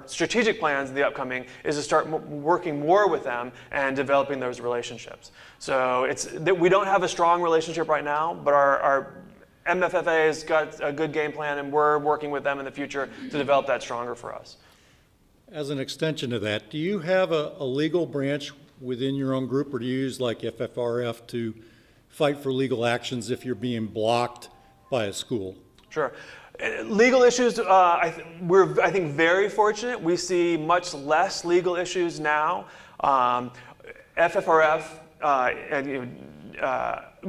strategic plans in the upcoming is to start working more with them and developing those relationships. So we don't have a strong relationship right now, but our MFFA has got a good game plan, and we're working with them in the future to develop that stronger for us. As an extension of that, do you have a legal branch within your own group, or do you use like FFRF to fight for legal actions if you're being blocked by a school? Sure. Legal issues, we're, I think, very fortunate. We see much less legal issues now. FFRF,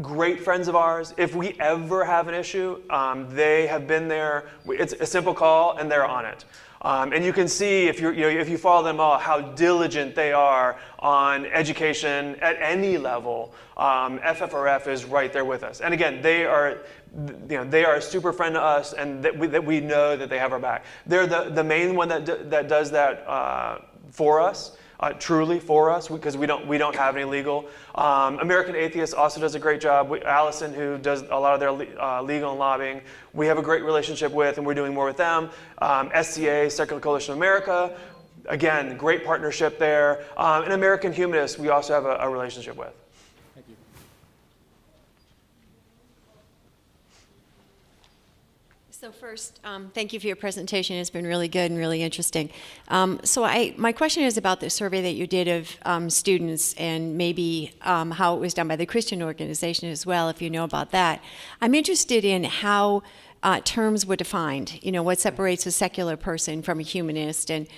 great friends of ours. If we ever have an issue, they have been there. It's a simple call, and they're on it. And you can see if you follow them all how diligent they are on education at any level. FFRF is right there with us. And again, they are a super friend to us, and that we know that they have our back. They're the main one that does that for us. Truly for us, because we don't have any legal. American Atheists also does a great job. Allison, who does a lot of their legal and lobbying, we have a great relationship with, and we're doing more with them. SCA, Secular Coalition of America, again, great partnership there. And American Humanists, we also have a relationship with. Thank you. So first, thank you for your presentation. It's been really good and really interesting. My question is about the survey that you did of students and maybe how it was done by the Christian organization as well, if you know about that. I'm interested in how terms were defined. You know, what separates a secular person from a humanist and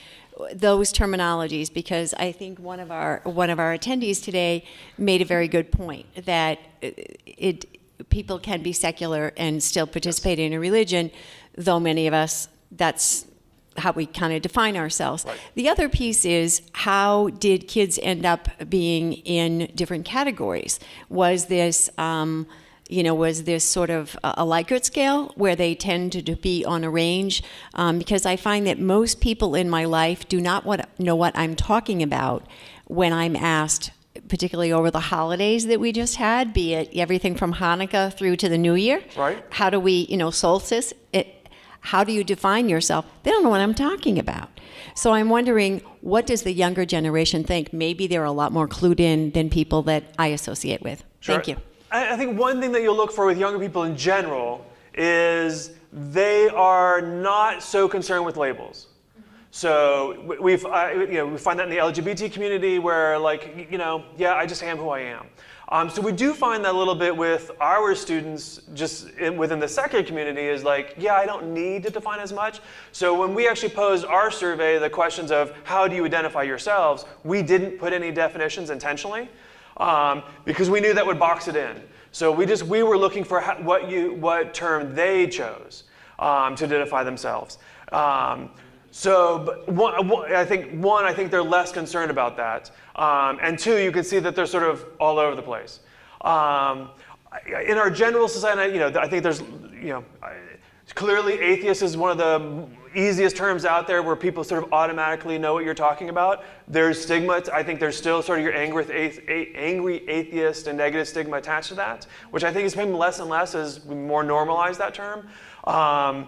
those terminologies, because I think one of our attendees today made a very good point that people can be secular and still participate in a religion, though many of us, that's how we kind of define ourselves. Right. The other piece is, how did kids end up being in different categories? Was this sort of a Likert scale where they tend to be on a range? Because I find that most people in my life do not know what I'm talking about when I'm asked, particularly over the holidays that we just had, be it everything from Hanukkah through to the New Year. Right. How do we, solstice, how do you define yourself? They don't know what I'm talking about. So I'm wondering, what does the younger generation think? Maybe they're a lot more clued in than people that I associate with. Sure. Thank you. I think one thing that you'll look for with younger people in general is they are not so concerned with labels. So we find that in the LGBT community where, like, I just am who I am. So we do find that a little bit with our students just within the secular community is like, I don't need to define as much. So when we actually posed our survey, the questions of how do you identify yourselves, we didn't put any definitions intentionally because we knew that would box it in. So we were looking for what term they chose to identify themselves. I think they're less concerned about that. And two, you can see that they're sort of all over the place. In our general society, I think there's, clearly atheist is one of the easiest terms out there where people sort of automatically know what you're talking about. There's stigma. I think there's still sort of your angry atheist and negative stigma attached to that, which I think is becoming less and less as we more normalize that term. I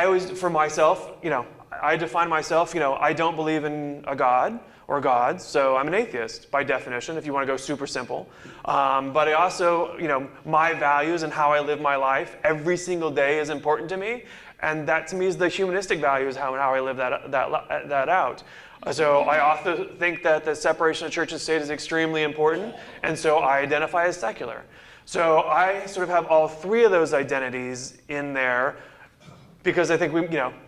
always, for myself, I define myself, I don't believe in a God or gods, so I'm an atheist by definition, if you want to go super simple. But I also, my values and how I live my life every single day is important to me, and that to me is the humanistic values, how I live that out. So I also think that the separation of church and state is extremely important, and so I identify as secular. So I sort of have all three of those identities in there, because I think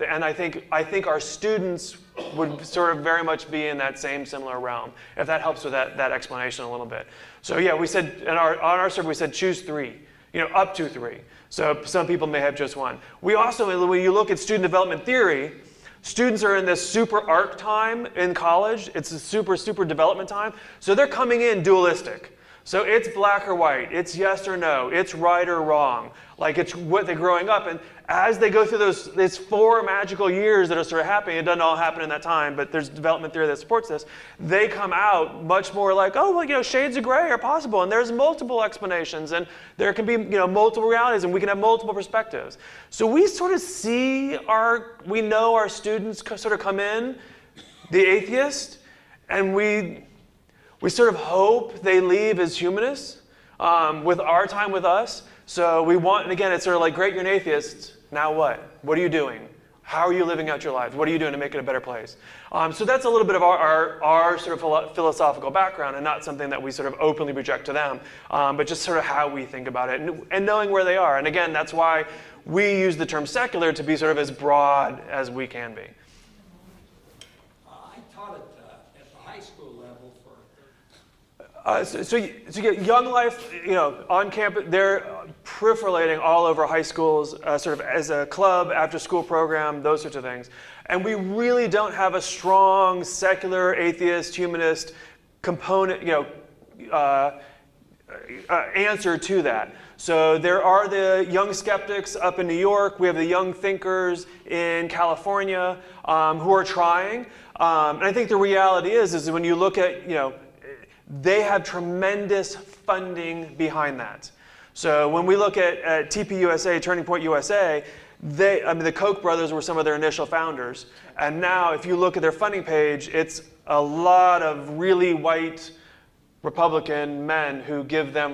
and I think our students would sort of very much be in that same similar realm, if that helps with that explanation a little bit. So we said on our survey, we said choose three, up to three. So some people may have just one. We also, when you look at student development theory, students are in this super arc time in college. It's a super development time. So they're coming in dualistic. So it's black or white, it's yes or no, it's right or wrong. Like, it's what they're growing up. And as they go through these 4 magical years that are sort of happening, it doesn't all happen in that time, but there's development theory that supports this, they come out much more like, shades of gray are possible, and there's multiple explanations, and there can be, multiple realities, and we can have multiple perspectives. So we sort of we know our students sort of come in, the atheist, and we sort of hope they leave as humanists with our time with us. So we want, and again, it's sort of like, great, you're an atheist. Now what? What are you doing? How are you living out your lives? What are you doing to make it a better place? So that's a little bit of our sort of philosophical background, and not something that we sort of openly project to them, but just sort of how we think about it and knowing where they are. And again, that's why we use the term secular to be sort of as broad as we can be. I taught at the high school level for So you get Young Life, on campus, they're proliferating all over high schools, sort of as a club, after-school program, those sorts of things. And we really don't have a strong secular, atheist, humanist component, answer to that. So there are the young skeptics up in New York. We have the young thinkers in California who are trying. And I think the reality is when you look at, they have tremendous funding behind that. So when we look at TPUSA, Turning Point USA, the Koch brothers were some of their initial founders. And now if you look at their funding page, it's a lot of really white Republican men who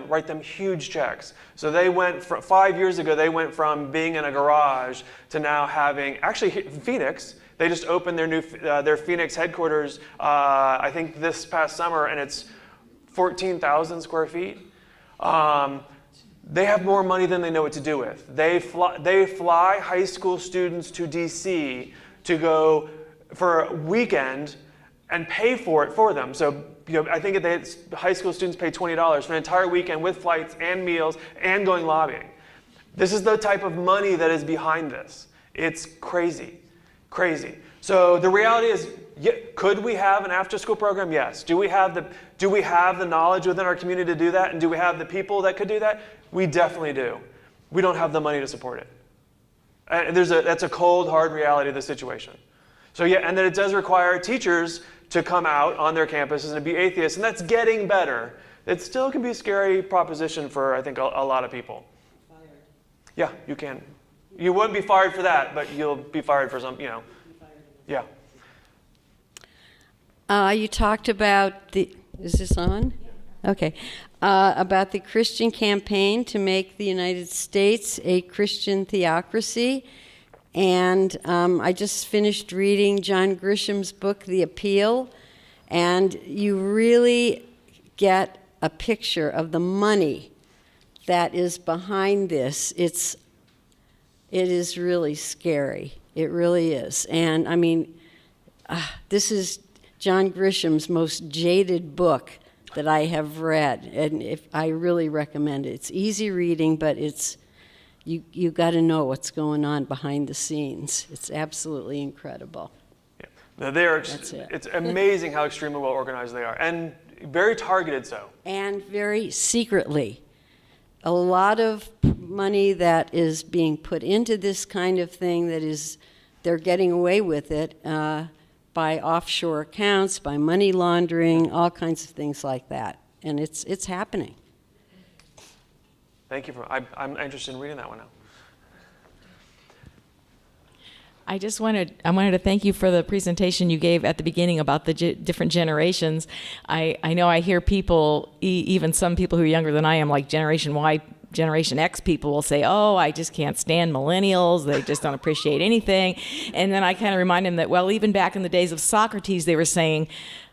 write them huge checks. So they went 5 years ago, they went from being in a garage to now having, actually Phoenix, they just opened their Phoenix headquarters, I think this past summer, and it's 14,000 square feet. They have more money than they know what to do with. They fly high school students to DC to go for a weekend and pay for it for them. So I think high school students pay $20 for an entire weekend with flights and meals and going lobbying. This is the type of money that is behind this. It's crazy, crazy. So the reality is, could we have an after-school program? Yes. Do we have the knowledge within our community to do that? And do we have the people that could do that? We definitely do. We don't have the money to support it. And that's a cold, hard reality of the situation. So yeah, and then it does require teachers to come out on their campuses and be atheists, and that's getting better. It still can be a scary proposition for, I think, a lot of people. Fired. Yeah, you can. You wouldn't be fired for that, but you'll be fired for some, Yeah. You talked about is this on? Okay. About the Christian campaign to make the United States a Christian theocracy. And I just finished reading John Grisham's book, The Appeal, and you really get a picture of the money that is behind this. It is really scary. It really is. And I mean, this is John Grisham's most jaded book that I have read, and I really recommend it. It's easy reading, but you got to know what's going on behind the scenes. It's absolutely incredible. Yeah. No, it's amazing how extremely well organized they are, and very targeted so. And very secretly. A lot of money that is being put into this kind of thing they're getting away with it by offshore accounts, by money laundering, all kinds of things like that. And it's happening. Thank you. I'm interested in reading that one now. I wanted to thank you for the presentation you gave at the beginning about the different generations. I know I hear people, even some people who are younger than I am, like Generation Y, Generation X people will say, oh, I just can't stand millennials. They just don't appreciate anything. And then I kind of remind them that, well, even back in the days of Socrates, they were saying,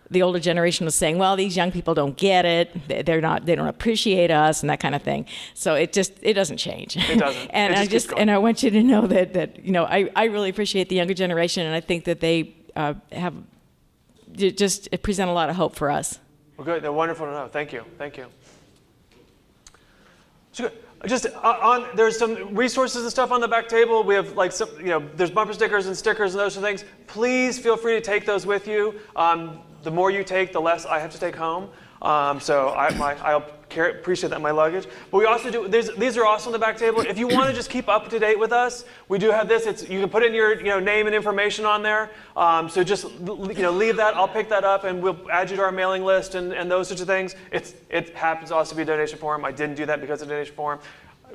the older generation was saying, well, these young people don't get it. They don't appreciate us and that kind of thing. So it doesn't change. It doesn't. And I want you to know that I really appreciate the younger generation, and I think that they present a lot of hope for us. Well, good. They're wonderful to know. Thank you. Thank you. So good. There's some resources and stuff on the back table. We have there's bumper stickers and stickers and those sort of things. Please feel free to take those with you. The more you take, the less I have to take home. So I'll appreciate that in my luggage. But we also do, these are also on the back table. If you want to just keep up to date with us, we do have this. You can put in your name and information on there. So just leave that. I'll pick that up and we'll add you to our mailing list and those sorts of things. It happens also to be a donation form. I didn't do that because of a donation form.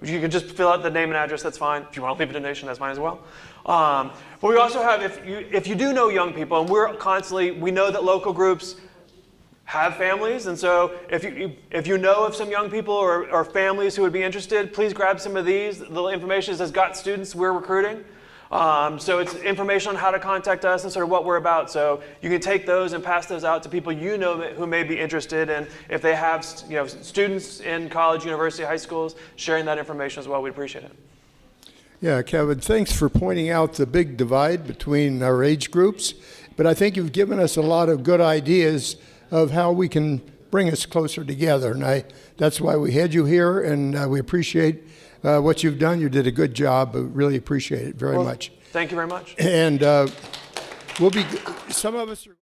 You can just fill out the name and address, that's fine. If you want to leave a donation, that's fine as well. But we also have, if you do know young people, and we know that local groups have families, and so if you know of some young people or families who would be interested, please grab some of these. The information says got students we're recruiting. So it's information on how to contact us and sort of what we're about. So you can take those and pass those out to people who may be interested, and if they have students in college, university, high schools, sharing that information as well, we'd appreciate it. Yeah, Kevin, thanks for pointing out the big divide between our age groups, but I think you've given us a lot of good ideas of how we can bring us closer together, and that's why we had you here, and we appreciate what you've done. You did a good job. Really appreciate it very much. Thank you very much. And some of us are